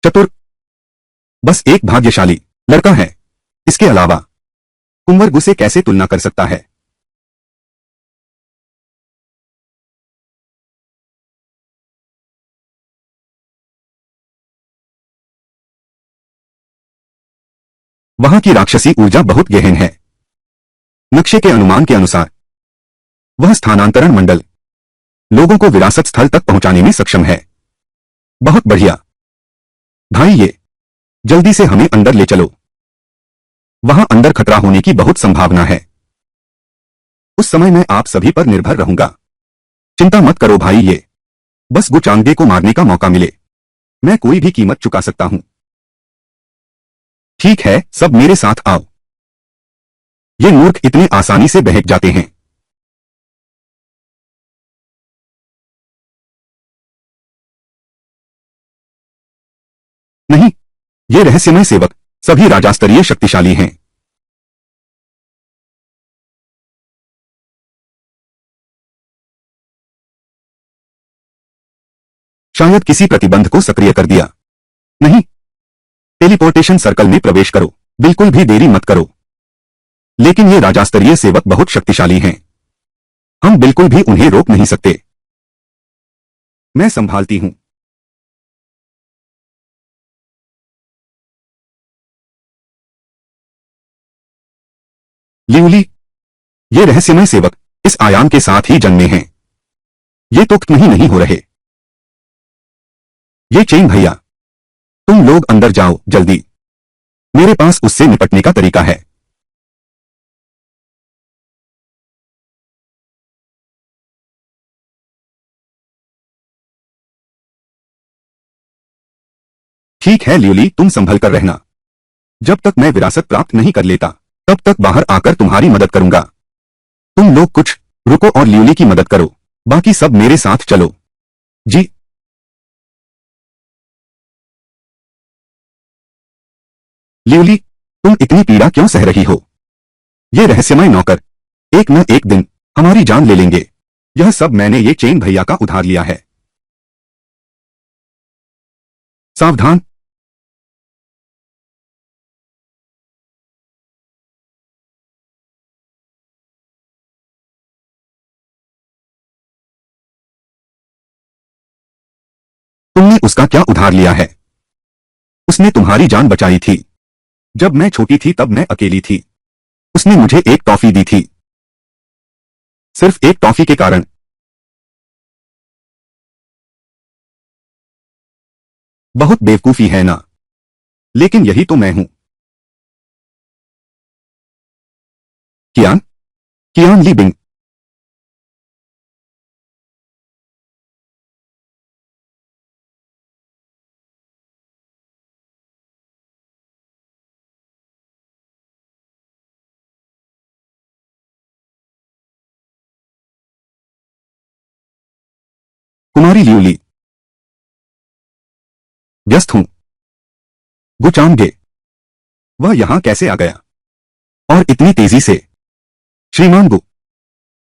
चतुर, बस एक भाग्यशाली लड़का है। इसके अलावा कुंवर गु से कैसे तुलना कर सकता है? वहां की राक्षसी ऊर्जा बहुत गहन है। नक्शे के अनुमान के अनुसार वह स्थानांतरण मंडल लोगों को विरासत स्थल तक पहुंचाने में सक्षम है। बहुत बढ़िया भाई, ये जल्दी से हमें अंदर ले चलो। वहां अंदर खतरा होने की बहुत संभावना है। उस समय मैं आप सभी पर निर्भर रहूंगा। चिंता मत करो भाई, ये बस गुचांगे को मारने का मौका मिले, मैं कोई भी कीमत चुका सकता हूं। ठीक है, सब मेरे साथ आओ। ये मूर्ख इतने आसानी से बहक जाते हैं। नहीं, ये रहस्यमय सेवक सभी राजास्तरीय शक्तिशाली हैं। शायद किसी प्रतिबंध को सक्रिय कर दिया। नहीं, टेलीपोर्टेशन सर्कल में प्रवेश करो, बिल्कुल भी देरी मत करो। लेकिन ये राजास्तरीय सेवक बहुत शक्तिशाली हैं, हम बिल्कुल भी उन्हें रोक नहीं सकते। मैं संभालती हूं। लिउली, ये रहस्यमय सेवक इस आयाम के साथ ही जन्मे हैं। ये तो नहीं हो रहे। ये चेन भैया, तुम लोग अंदर जाओ जल्दी, मेरे पास उससे निपटने का तरीका है। ठीक है लिउली, तुम संभल कर रहना। जब तक मैं विरासत प्राप्त नहीं कर लेता, तब तक बाहर आकर तुम्हारी मदद करूंगा। तुम लोग कुछ रुको और लिउली की मदद करो, बाकी सब मेरे साथ चलो। जी। लिउली, तुम इतनी पीड़ा क्यों सह रही हो? ये रहस्यमय नौकर एक न एक दिन हमारी जान ले लेंगे। यह सब मैंने ये चेन भैया का उधार लिया है। सावधान। तुमने उसका क्या उधार लिया है? उसने तुम्हारी जान बचाई थी। जब मैं छोटी थी तब मैं अकेली थी। उसने मुझे एक टॉफी दी थी, सिर्फ एक टॉफी के कारण। बहुत बेवकूफी है ना? लेकिन यही तो मैं हूं। कियान, कियान ली बिंग। कुमारी लिउली, व्यस्त हूं। गुचांगे, वह यहां कैसे आ गया? और इतनी तेजी से? श्रीमान गु,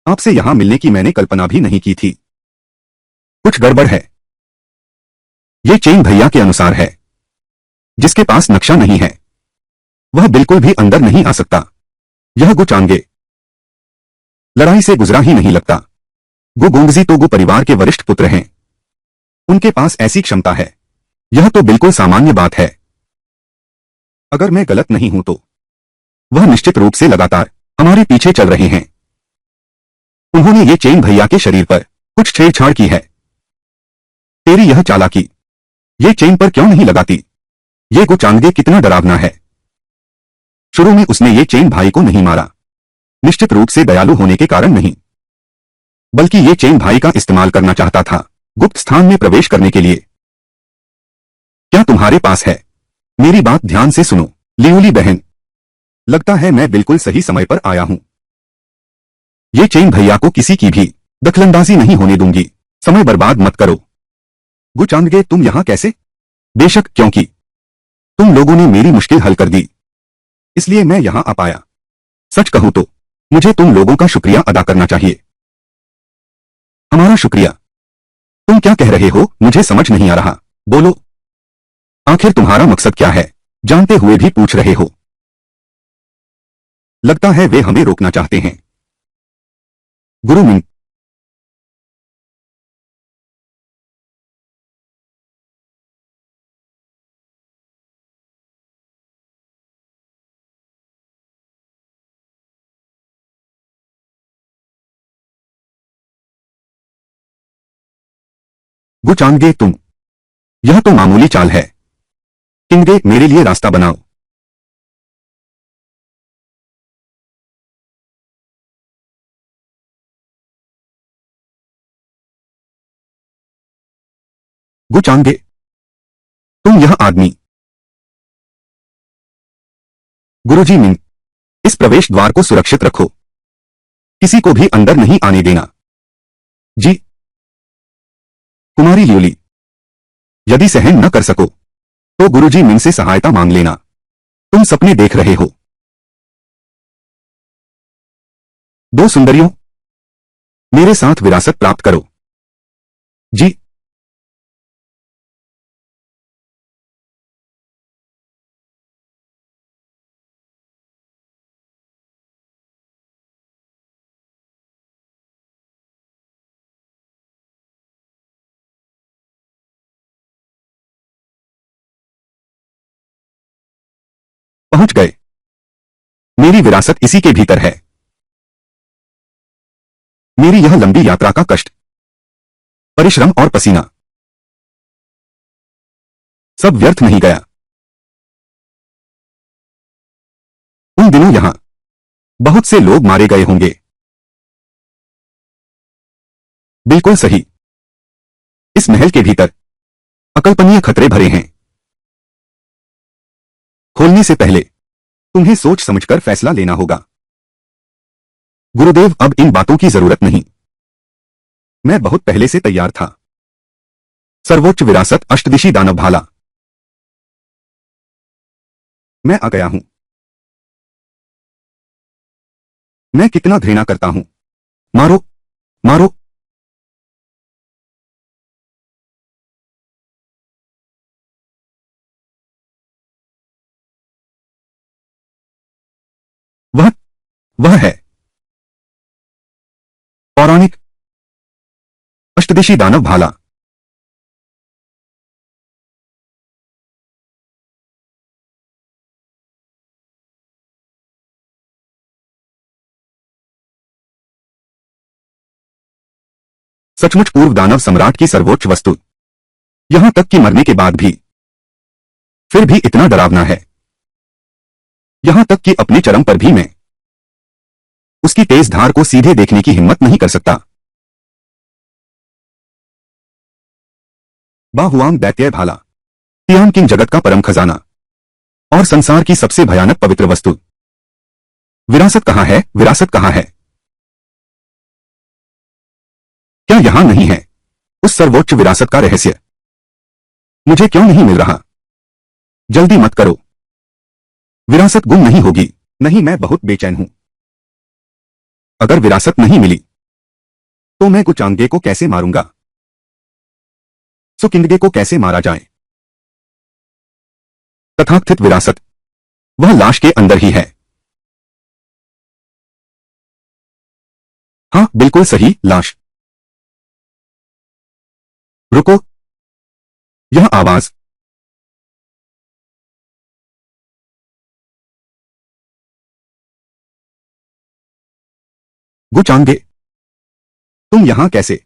आपसे यहां मिलने की मैंने कल्पना भी नहीं की थी। कुछ गड़बड़ है। ये चेन भैया के अनुसार है। जिसके पास नक्शा नहीं है वह बिल्कुल भी अंदर नहीं आ सकता। यह गु चांगे लड़ाई से गुजरा ही नहीं लगता। गु गुंगजी तो गु परिवार के वरिष्ठ पुत्र हैं, उनके पास ऐसी क्षमता है, यह तो बिल्कुल सामान्य बात है। अगर मैं गलत नहीं हूं तो वह निश्चित रूप से लगातार हमारे पीछे चल रहे हैं। उन्होंने ये चेन भैया के शरीर पर कुछ छेड़छाड़ की है। तेरी यह चालाकी ये चेन पर क्यों नहीं लगाती? ये गु चांगे कितना डरावना है। शुरू में उसने ये चेन भाई को नहीं मारा, निश्चित रूप से दयालु होने के कारण नहीं, बल्कि ये चेन भाई का इस्तेमाल करना चाहता था गुप्त स्थान में प्रवेश करने के लिए। क्या तुम्हारे पास है? मेरी बात ध्यान से सुनो लियोली बहन, लगता है मैं बिल्कुल सही समय पर आया हूं। ये चेन भैया को किसी की भी दखलंदाजी नहीं होने दूंगी। समय बर्बाद मत करो। गु चांगे तुम यहां कैसे? बेशक, क्योंकि तुम लोगों ने मेरी मुश्किल हल कर दी, इसलिए मैं यहां आ पाया। सच कहूं तो मुझे तुम लोगों का शुक्रिया अदा करना चाहिए। हमारा शुक्रिया? तुम क्या कह रहे हो? मुझे समझ नहीं आ रहा। बोलो, आखिर तुम्हारा मकसद क्या है? जानते हुए भी पूछ रहे हो। लगता है वे हमें रोकना चाहते हैं। गुरु मिंग, गु चांगे तुम, यह तो मामूली चाल है। किंगे, मेरे लिए रास्ता बनाओ। गु चांगे, तुम यह आदमी। गुरुजी मिंग, इस प्रवेश द्वार को सुरक्षित रखो, किसी को भी अंदर नहीं आने देना। जी। कुमारी लियोली, यदि सहन न कर सको तो गुरुजी मिंग से सहायता मांग लेना। तुम सपने देख रहे हो। दो सुंदरियों, मेरे साथ विरासत प्राप्त करो। जी। पहुंच गए। मेरी विरासत इसी के भीतर है। मेरी यह लंबी यात्रा का कष्ट, परिश्रम और पसीना सब व्यर्थ नहीं गया। उन दिनों यहां बहुत से लोग मारे गए होंगे। बिल्कुल सही। इस महल के भीतर अकल्पनीय खतरे भरे हैं। खोलने से पहले तुम्हें सोच समझकर फैसला लेना होगा। गुरुदेव, अब इन बातों की जरूरत नहीं, मैं बहुत पहले से तैयार था। सर्वोच्च विरासत अष्टदिशी दानव भाला, मैं आ गया हूं। मैं कितना घृणा करता हूं। मारो, मारो। वह वह है पौराणिक अष्टदिशी दानव भाला। सचमुच पूर्व दानव सम्राट की सर्वोच्च वस्तु, यहां तक कि मरने के बाद भी फिर भी इतना डरावना है। यहां तक कि अपने चरम पर भी मैं उसकी तेज धार को सीधे देखने की हिम्मत नहीं कर सकता। बाहुआंग दैत्य भाला, तियान किंग, जगत का परम खजाना और संसार की सबसे भयानक पवित्र वस्तु। विरासत कहां है? विरासत कहां है? क्या यहां नहीं है उस सर्वोच्च विरासत का रहस्य? मुझे क्यों नहीं मिल रहा? जल्दी मत करो, विरासत गुम नहीं होगी। नहीं, मैं बहुत बेचैन हूं। अगर विरासत नहीं मिली तो मैं कुचांगे को कैसे मारूंगा? सुकिंगे को कैसे मारा जाए? तथाकथित विरासत, वह लाश के अंदर ही है। हाँ बिल्कुल सही, लाश। रुको, यह आवाज। गुचांगे, तुम यहां कैसे?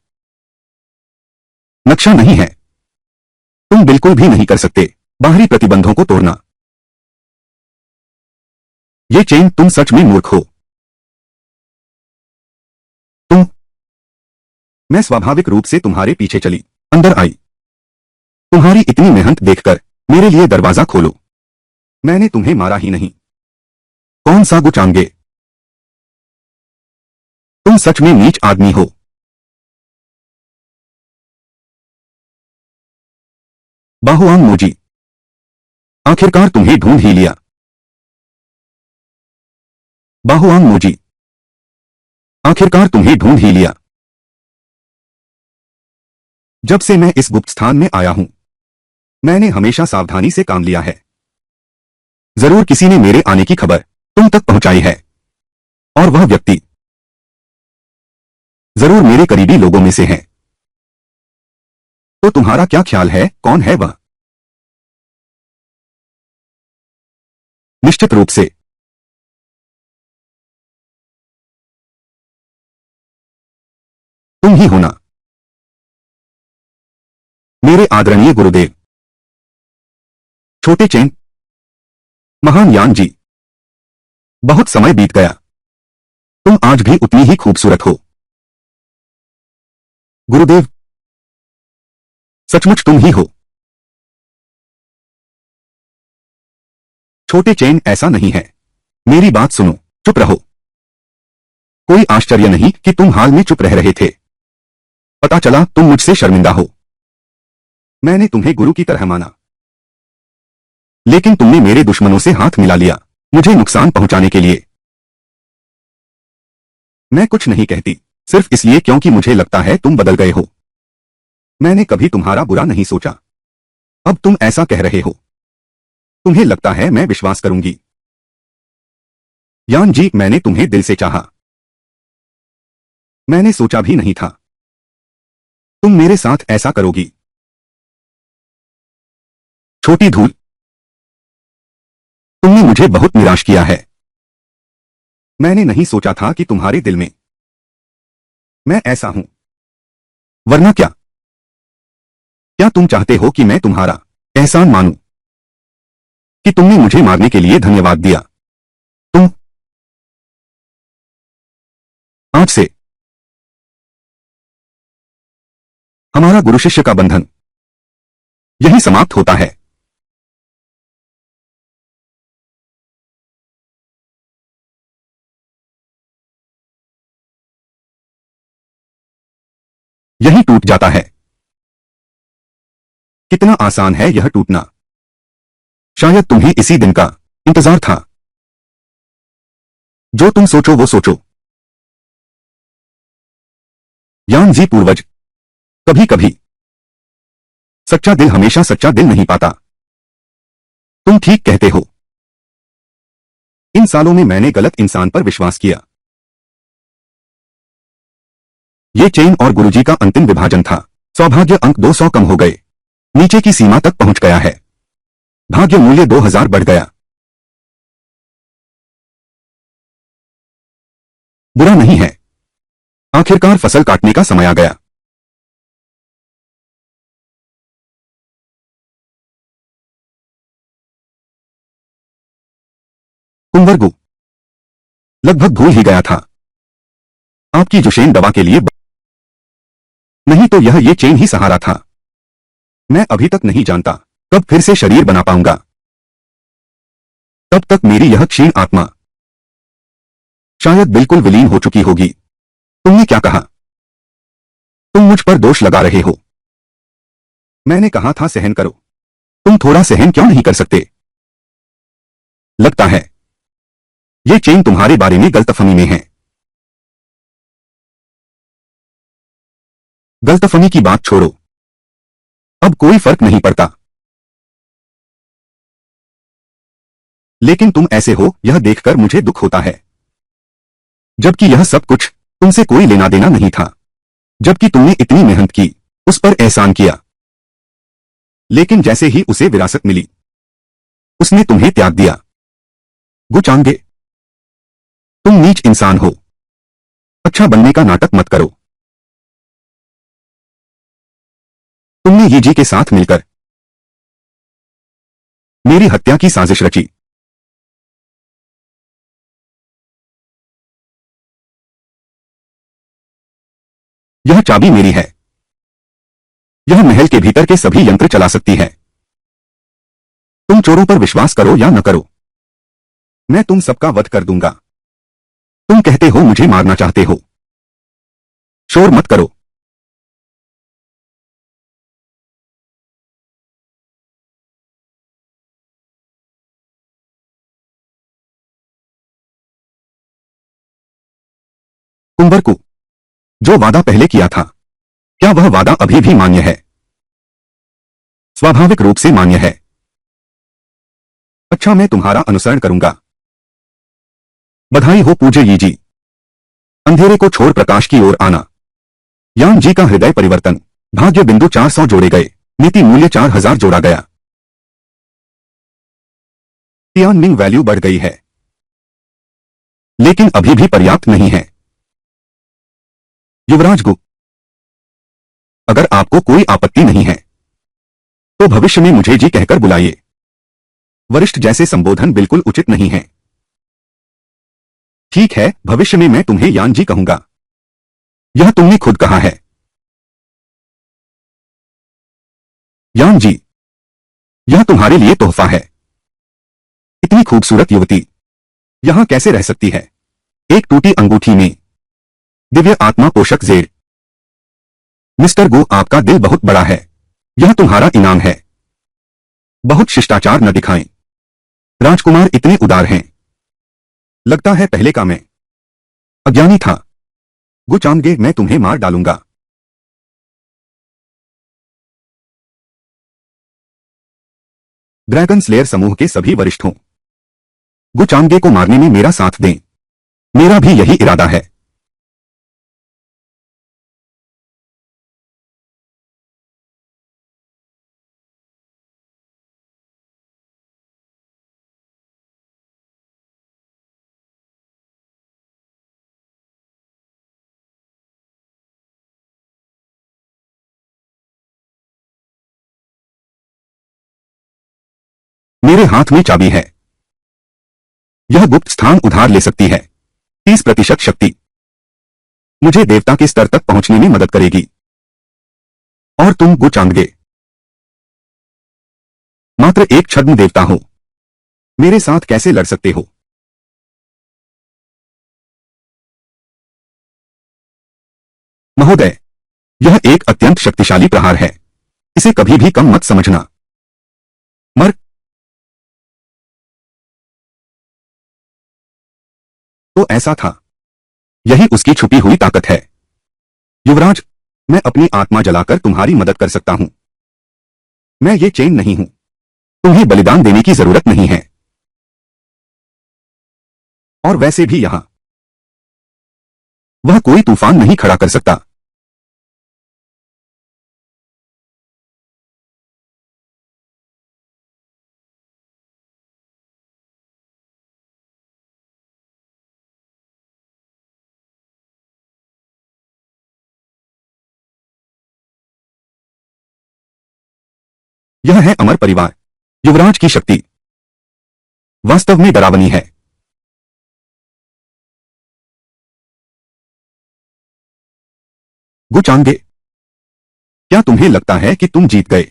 नक्शा नहीं है। तुम बिल्कुल भी नहीं कर सकते बाहरी प्रतिबंधों को तोड़ना। ये चेन, तुम सच में मूर्ख हो। तुम। मैं स्वाभाविक रूप से तुम्हारे पीछे चली, अंदर आई। तुम्हारी इतनी मेहनत देखकर मेरे लिए दरवाजा खोलो। मैंने तुम्हें मारा ही नहीं। कौन सा गुचांगे? तुम सच में नीच आदमी हो। बाहुआंग मोजी, आखिरकार तुम्हें ढूंढ ही लिया। बाहुआंग मोजी, आखिरकार तुम्हें ढूंढ ही लिया। जब से मैं इस गुप्त स्थान में आया हूं, मैंने हमेशा सावधानी से काम लिया है। जरूर किसी ने मेरे आने की खबर तुम तक पहुंचाई है, और वह व्यक्ति जरूर मेरे करीबी लोगों में से है। तो तुम्हारा क्या ख्याल है, कौन है वह? निश्चित रूप से तुम ही होना। मेरे आदरणीय गुरुदेव। छोटे चेन, महान यान जी, बहुत समय बीत गया। तुम आज भी उतनी ही खूबसूरत हो। गुरुदेव, सचमुच तुम ही हो। छोटे चेन, ऐसा नहीं है। मेरी बात सुनो, चुप रहो। कोई आश्चर्य नहीं कि तुम हाल में चुप रह रहे थे। पता चला तुम मुझसे शर्मिंदा हो। मैंने तुम्हें गुरु की तरह माना, लेकिन तुमने मेरे दुश्मनों से हाथ मिला लिया, मुझे नुकसान पहुंचाने के लिए। मैं कुछ नहीं कहती, सिर्फ इसलिए क्योंकि मुझे लगता है तुम बदल गए हो। मैंने कभी तुम्हारा बुरा नहीं सोचा। अब तुम ऐसा कह रहे हो, तुम्हें लगता है मैं विश्वास करूंगी? यान जी, मैंने तुम्हें दिल से चाहा। मैंने सोचा भी नहीं था तुम मेरे साथ ऐसा करोगी। छोटी धूल, तुमने मुझे बहुत निराश किया है। मैंने नहीं सोचा था कि तुम्हारे दिल में मैं ऐसा हूं। वरना क्या? क्या तुम चाहते हो कि मैं तुम्हारा एहसान मानूं कि तुमने मुझे मारने के लिए धन्यवाद दिया? तुम। आज से हमारा गुरु शिष्य का बंधन यही समाप्त होता है। यही टूट जाता है। कितना आसान है यह टूटना। शायद तुम्हें इसी दिन का इंतजार था। जो तुम सोचो वो सोचो। यान जी पूर्वज, कभी कभी सच्चा दिल हमेशा सच्चा दिल नहीं पाता। तुम ठीक कहते हो। इन सालों में मैंने गलत इंसान पर विश्वास किया। ये चेन और गुरुजी का अंतिम विभाजन था। सौभाग्य अंक 200 कम हो गए, नीचे की सीमा तक पहुंच गया है। भाग्य मूल्य 2000 बढ़ गया। बुरा नहीं है, आखिरकार फसल काटने का समय आ गया। कुंवरगु, लगभग भूल ही गया था। आपकी जुशेन दवा के लिए नहीं तो यह ये चेन ही सहारा था। मैं अभी तक नहीं जानता कब फिर से शरीर बना पाऊंगा। तब तक मेरी यह क्षीण आत्मा शायद बिल्कुल विलीन हो चुकी होगी। तुमने क्या कहा? तुम मुझ पर दोष लगा रहे हो। मैंने कहा था सहन करो। तुम थोड़ा सहन क्यों नहीं कर सकते? लगता है ये चेन तुम्हारे बारे में गलतफहमी में है। गलतफहमी की बात छोड़ो, अब कोई फर्क नहीं पड़ता। लेकिन तुम ऐसे हो यह देखकर मुझे दुख होता है, जबकि यह सब कुछ तुमसे कोई लेना देना नहीं था। जबकि तुमने इतनी मेहनत की, उस पर एहसान किया, लेकिन जैसे ही उसे विरासत मिली, उसने तुम्हें त्याग दिया। गुचांगे, तुम नीच इंसान हो। अच्छा बनने का नाटक मत करो। तुमने यीजी के साथ मिलकर मेरी हत्या की साजिश रची। यह चाबी मेरी है। यह महल के भीतर के सभी यंत्र चला सकती है। तुम चोरों पर विश्वास करो या न करो, मैं तुम सबका वध कर दूंगा। तुम कहते हो मुझे मारना चाहते हो। शोर मत करो। कुंवर को जो वादा पहले किया था, क्या वह वादा अभी भी मान्य है? स्वाभाविक रूप से मान्य है। अच्छा, मैं तुम्हारा अनुसरण करूंगा। बधाई हो पूज्य यीजी। अंधेरे को छोड़ प्रकाश की ओर आना। यान जी का हृदय परिवर्तन। भाग्य बिंदु 400 जोड़े गए। नीति मूल्य 4000 जोड़ा गया। तियानमिंग वैल्यू बढ़ गई है, लेकिन अभी भी पर्याप्त नहीं है। युवराज गु, अगर आपको कोई आपत्ति नहीं है तो भविष्य में मुझे जी कहकर बुलाइए। वरिष्ठ जैसे संबोधन बिल्कुल उचित नहीं है। ठीक है, भविष्य में मैं तुम्हें यान जी कहूंगा। यह तुमने खुद कहा है। यान जी, यह तुम्हारे लिए तोहफा है। इतनी खूबसूरत युवती यहां कैसे रह सकती है? एक टूटी अंगूठी में दिव्य आत्मा पोषक जेर। मिस्टर गो, आपका दिल बहुत बड़ा है। यह तुम्हारा इनाम है। बहुत शिष्टाचार न दिखाएं। राजकुमार इतने उदार हैं। लगता है पहले का मैं अज्ञानी था। गुचांगे, मैं तुम्हें मार डालूंगा। ड्रैगन स्लेयर समूह के सभी वरिष्ठों, गुचांगे को मारने में मेरा साथ दें। मेरा भी यही इरादा है। मेरे हाथ में चाबी है। यह गुप्त स्थान उधार ले सकती है। 30% शक्ति मुझे देवता के स्तर तक पहुंचने में मदद करेगी। और तुम गुचांगे मात्र एक छद्म देवता हो। मेरे साथ कैसे लड़ सकते हो? महोदय, यह एक अत्यंत शक्तिशाली प्रहार है। इसे कभी भी कम मत समझना। मर तो ऐसा था। यही उसकी छुपी हुई ताकत है। युवराज, मैं अपनी आत्मा जलाकर तुम्हारी मदद कर सकता हूं। मैं ये चेन नहीं हूं। तुम्हें बलिदान देने की जरूरत नहीं है। और वैसे भी यहां वह कोई तूफान नहीं खड़ा कर सकता। यह है अमर परिवार। युवराज की शक्ति वास्तव में डरावनी है। गुचांगे, क्या तुम्हें लगता है कि तुम जीत गए?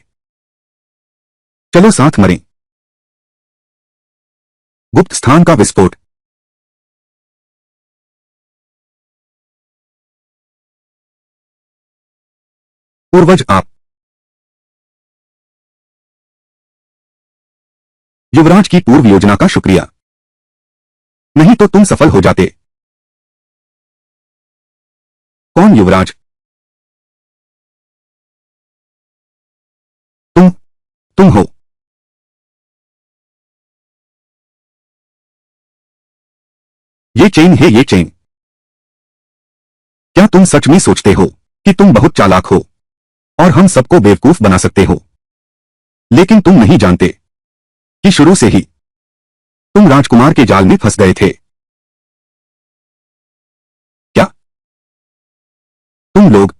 चलो साथ मरें। गुप्त स्थान का विस्फोट। पूर्वज आप युवराज की पूर्व योजना का शुक्रिया। नहीं तो तुम सफल हो जाते। कौन युवराज? तुम तुम हो। ये चेन है, ये चेन। क्या तुम सच में सोचते हो कि तुम बहुत चालाक हो और हम सबको बेवकूफ बना सकते हो? लेकिन तुम नहीं जानते कि शुरू से ही तुम राजकुमार के जाल में फंस गए थे। क्या तुम लोग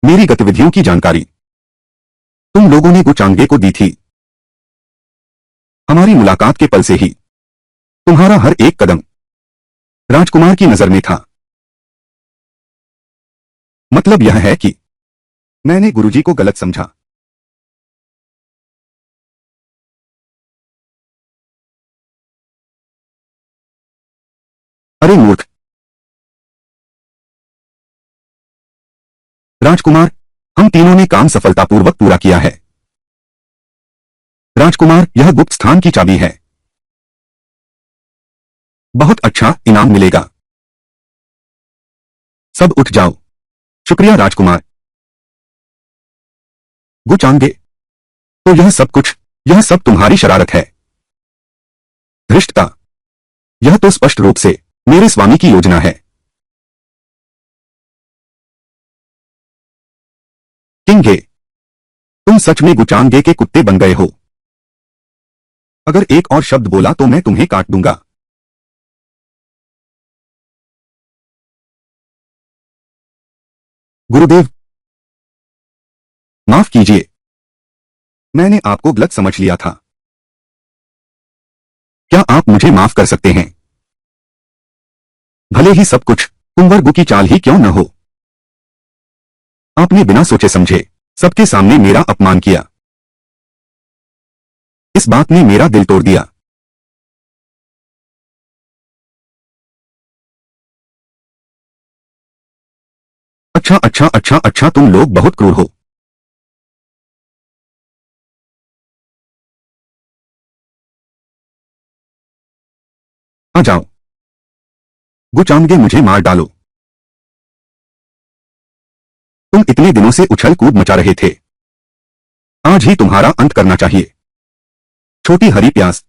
मेरी गतिविधियों की जानकारी तुम लोगों ने गुचांगे को दी थी? हमारी मुलाकात के पल से ही तुम्हारा हर एक कदम राजकुमार की नजर में था। मतलब यह है कि मैंने गुरुजी को गलत समझा। अरे मूर्ख राजकुमार, हम तीनों ने काम सफलतापूर्वक पूरा किया है। राजकुमार, यह गुप्त स्थान की चाबी है। बहुत अच्छा इनाम मिलेगा। सब उठ जाओ। शुक्रिया राजकुमार। गुचांगे, तो यह सब तुम्हारी शरारत है। धृष्टता, यह तो स्पष्ट रूप से मेरे स्वामी की योजना है। किंगे, तुम सच में गुचांगे के कुत्ते बन गए हो। अगर एक और शब्द बोला तो मैं तुम्हें काट दूंगा। गुरुदेव, माफ कीजिए, मैंने आपको गलत समझ लिया था। क्या आप मुझे माफ कर सकते हैं? भले ही सब कुछ कुंवर की चाल ही क्यों न हो, आपने बिना सोचे समझे सबके सामने मेरा अपमान किया। इस बात ने मेरा दिल तोड़ दिया। अच्छा अच्छा अच्छा अच्छा, तुम लोग बहुत क्रूर हो। आ जाओ। गुचांगे, मुझे मार डालो। तुम इतने दिनों से उछल कूद मचा रहे थे, आज ही तुम्हारा अंत करना चाहिए। छोटी हरी प्यास।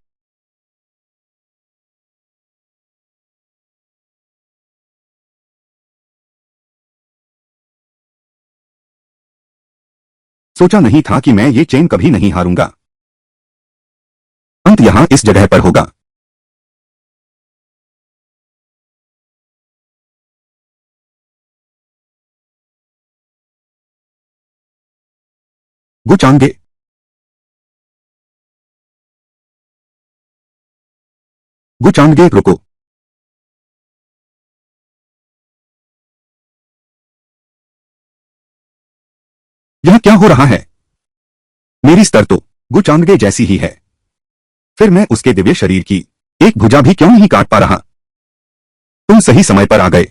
सोचा नहीं था कि मैं ये चेन कभी नहीं हारूंगा। अंत यहां इस जगह पर होगा। गुचांगे, गुचांगे रुको। यह क्या हो रहा है? मेरी स्तर तो गुचांगे जैसी ही है, फिर मैं उसके दिव्य शरीर की एक भुजा भी क्यों नहीं काट पा रहा? तुम सही समय पर आ गए।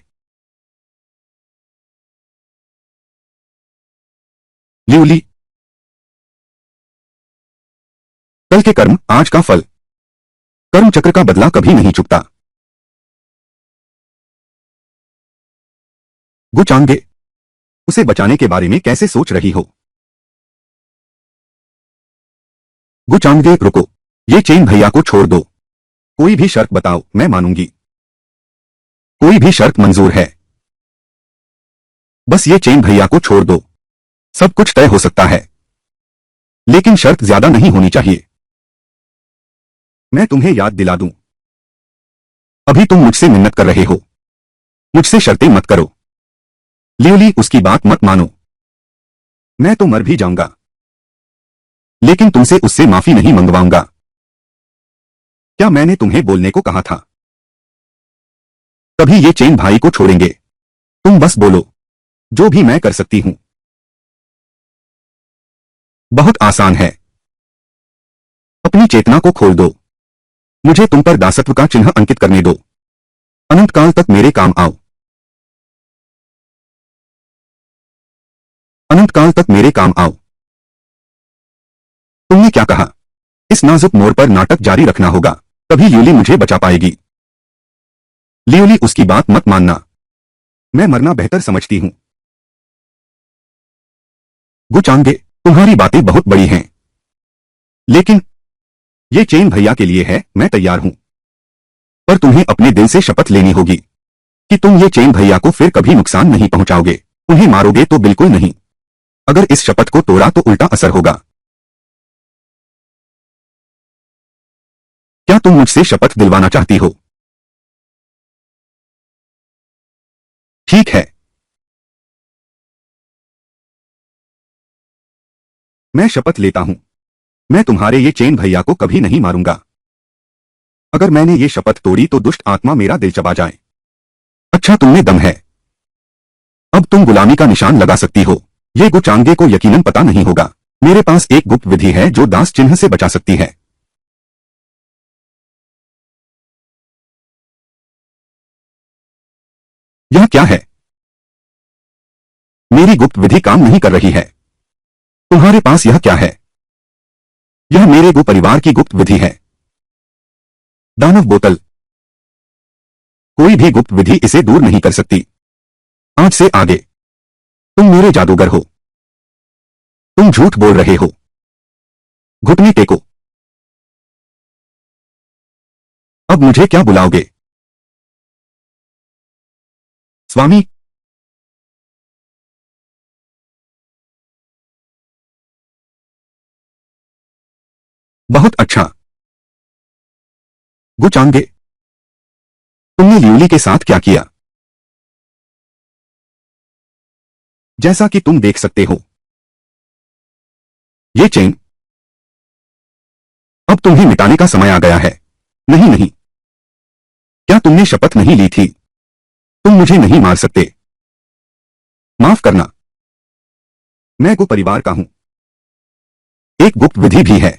लिउली, कल के कर्म आज का फल। कर्म चक्र का बदला कभी नहीं चुकता। गुचांगे, उसे बचाने के बारे में कैसे सोच रही हो? गुचांगे रुको, ये चेन भैया को छोड़ दो। कोई भी शर्त बताओ, मैं मानूंगी। कोई भी शर्त मंजूर है। बस ये चेन भैया को छोड़ दो, सब कुछ तय हो सकता है। लेकिन शर्त ज्यादा नहीं होनी चाहिए। मैं तुम्हें याद दिला दूं, अभी तुम मुझसे मिन्नत कर रहे हो, मुझसे शर्तें मत करो। लियोली, उसकी बात मत मानो। मैं तो मर भी जाऊंगा, लेकिन तुमसे उससे माफी नहीं मंगवाऊंगा। क्या मैंने तुम्हें बोलने को कहा था? तभी ये चेन भाई को छोड़ेंगे। तुम बस बोलो, जो भी मैं कर सकती हूं। बहुत आसान है। अपनी चेतना को खोल दो। मुझे तुम पर दासत्व का चिन्ह अंकित करने दो। अनंत काल तक मेरे काम आओ। अनंत काल तक मेरे काम आओ। तुमने क्या कहा? इस नाजुक मोड़ पर नाटक जारी रखना होगा, तभी यूली मुझे बचा पाएगी। लियोली, उसकी बात मत मानना। मैं मरना बेहतर समझती हूं। गुचांगे, तुम्हारी बातें बहुत बड़ी हैं, लेकिन ये चेन भैया के लिए है, मैं तैयार हूं। पर तुम्हें अपने दिल से शपथ लेनी होगी कि तुम ये चेन भैया को फिर कभी नुकसान नहीं पहुंचाओगे, उन्हें मारोगे तो बिल्कुल नहीं। अगर इस शपथ को तोड़ा तो उल्टा असर होगा। क्या तुम मुझसे शपथ दिलवाना चाहती हो? ठीक है, मैं शपथ लेता हूं। मैं तुम्हारे ये चेन भैया को कभी नहीं मारूंगा। अगर मैंने ये शपथ तोड़ी तो दुष्ट आत्मा मेरा दिल चबा जाए। अच्छा, तुमने दम है। अब तुम गुलामी का निशान लगा सकती हो। ये गुचांगे को यकीनन पता नहीं होगा। मेरे पास एक गुप्त विधि है जो दास चिन्ह से बचा सकती है। यह क्या है? मेरी गुप्त विधि काम नहीं कर रही है। तुम्हारे पास यह क्या है? यह मेरे गो परिवार की गुप्त विधि है। दानव बोतल। कोई भी गुप्त विधि इसे दूर नहीं कर सकती। आज से आगे तुम मेरे जादूगर हो। तुम झूठ बोल रहे हो। घुटने टेको। अब मुझे क्या बुलाओगे? स्वामी। बहुत अच्छा। गुचांगे, तुमने ल्यूली के साथ क्या किया? जैसा कि तुम देख सकते हो, ये चेन। अब तुम्हें मिटाने का समय आ गया है। नहीं नहीं, क्या तुमने शपथ नहीं ली थी? तुम मुझे नहीं मार सकते। माफ करना, मैं गो परिवार का हूं। एक गुप्त विधि भी है।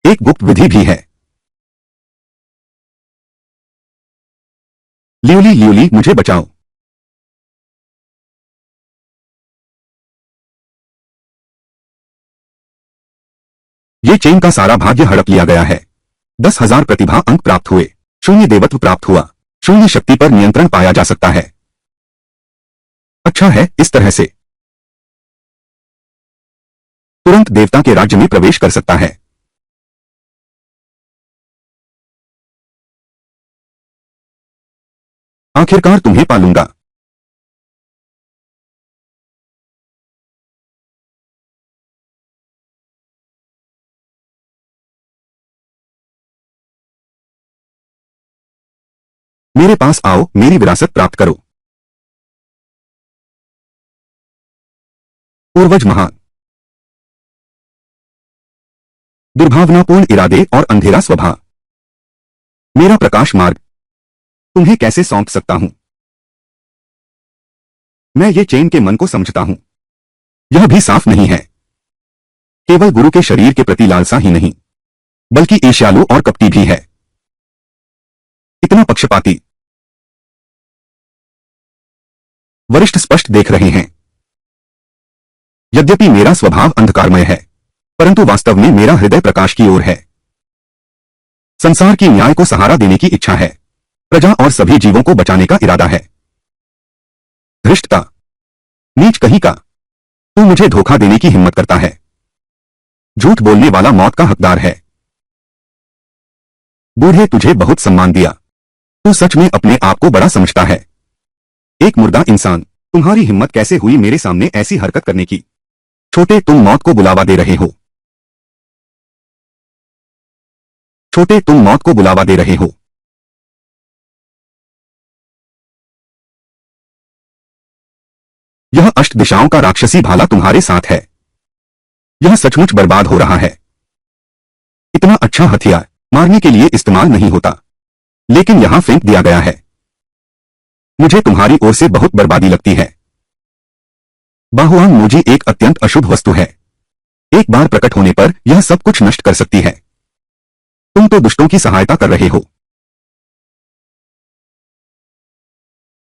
एक गुप्त विधि भी है। ल्यूली ल्यूली, मुझे बचाओ। ये चेन का सारा भाग्य हड़प लिया गया है। 10,000 प्रतिभा अंक प्राप्त हुए। शून्य देवत्व प्राप्त हुआ। शून्य शक्ति पर नियंत्रण पाया जा सकता है। अच्छा है, इस तरह से तुरंत देवता के राज्य में प्रवेश कर सकता है। आखिरकार तुम्हें पालूंगा। मेरे पास आओ, मेरी विरासत प्राप्त करो। पूर्वज महान। दुर्भावनापूर्ण इरादे और अंधेरा स्वभाव। मेरा प्रकाश मार्ग तुम्हें कैसे सौंप सकता हूं? मैं ये चेन के मन को समझता हूं। यह भी साफ नहीं है। केवल गुरु के शरीर के प्रति लालसा ही नहीं, बल्कि ईर्ष्यालु और कपटी भी है। इतना पक्षपाती। वरिष्ठ स्पष्ट देख रहे हैं। यद्यपि मेरा स्वभाव अंधकारमय है, परंतु वास्तव में मेरा हृदय प्रकाश की ओर है। संसार की न्याय को सहारा देने की इच्छा है। प्रजा और सभी जीवों को बचाने का इरादा है। धृष्टता, नीच कहीं का। तू मुझे धोखा देने की हिम्मत करता है। झूठ बोलने वाला मौत का हकदार है। बूढ़े, तुझे बहुत सम्मान दिया। तू सच में अपने आप को बड़ा समझता है। एक मुर्दा इंसान, तुम्हारी हिम्मत कैसे हुई मेरे सामने ऐसी हरकत करने की? छोटे, तुम मौत को बुलावा दे रहे हो। छोटे, तुम मौत को बुलावा दे रहे हो। यह अष्ट दिशाओं का राक्षसी भाला तुम्हारे साथ है। यह सचमुच बर्बाद हो रहा है। इतना अच्छा हथियार मारने के लिए इस्तेमाल नहीं होता, लेकिन यहां फेंक दिया गया है। मुझे तुम्हारी ओर से बहुत बर्बादी लगती है। बाहुआंग मोजी एक अत्यंत अशुभ वस्तु है। एक बार प्रकट होने पर यह सब कुछ नष्ट कर सकती है। तुम तो दुष्टों की सहायता कर रहे हो।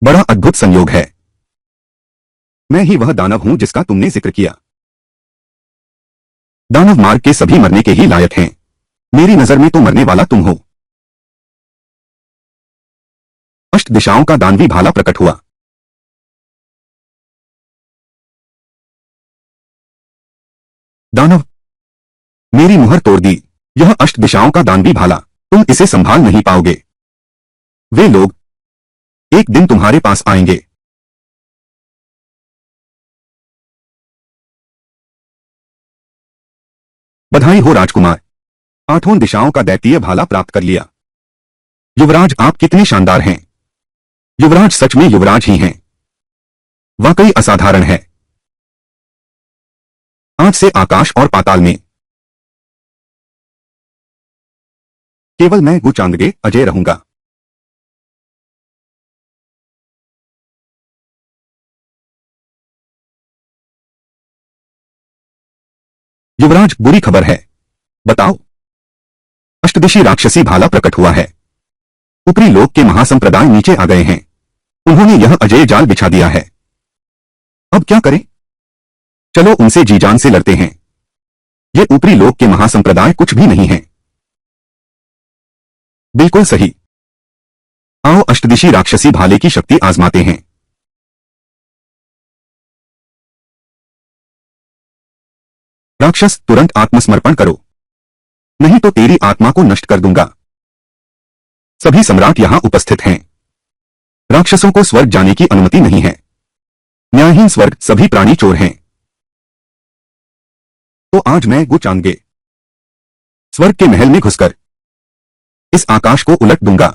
बड़ा अद्भुत संयोग है। मैं ही वह दानव हूं जिसका तुमने जिक्र किया। दानव मार्ग के सभी मरने के ही लायक हैं। मेरी नजर में तो मरने वाला तुम हो। अष्ट दिशाओं का दानवी भाला प्रकट हुआ। दानव, मेरी मुहर तोड़ दी। यह अष्ट दिशाओं का दानवी भाला, तुम इसे संभाल नहीं पाओगे। वे लोग एक दिन तुम्हारे पास आएंगे। बधाई हो राजकुमार, आठों दिशाओं का दैतीय भाला प्राप्त कर लिया। युवराज, आप कितने शानदार हैं। युवराज सच में युवराज ही हैं। वाकई असाधारण है। आज से आकाश और पाताल में केवल मैं गुचांदगे अजय रहूंगा। युवराज, बुरी खबर है। बताओ। अष्टदिशी राक्षसी भाला प्रकट हुआ है। ऊपरी लोक के महासंप्रदाय नीचे आ गए हैं। उन्होंने यह अजय जाल बिछा दिया है। अब क्या करें? चलो उनसे जी जान से लड़ते हैं। ये ऊपरी लोक के महासंप्रदाय कुछ भी नहीं है। बिल्कुल सही। आओ अष्टदिशी राक्षसी भाले की शक्ति आजमाते हैं। राक्षस, तुरंत आत्मसमर्पण करो, नहीं तो तेरी आत्मा को नष्ट कर दूंगा। सभी सम्राट यहां उपस्थित हैं। राक्षसों को स्वर्ग जाने की अनुमति नहीं है। न्यायहीन स्वर्ग, सभी प्राणी चोर हैं। तो आज मैं गुचांगे स्वर्ग के महल में घुसकर इस आकाश को उलट दूंगा।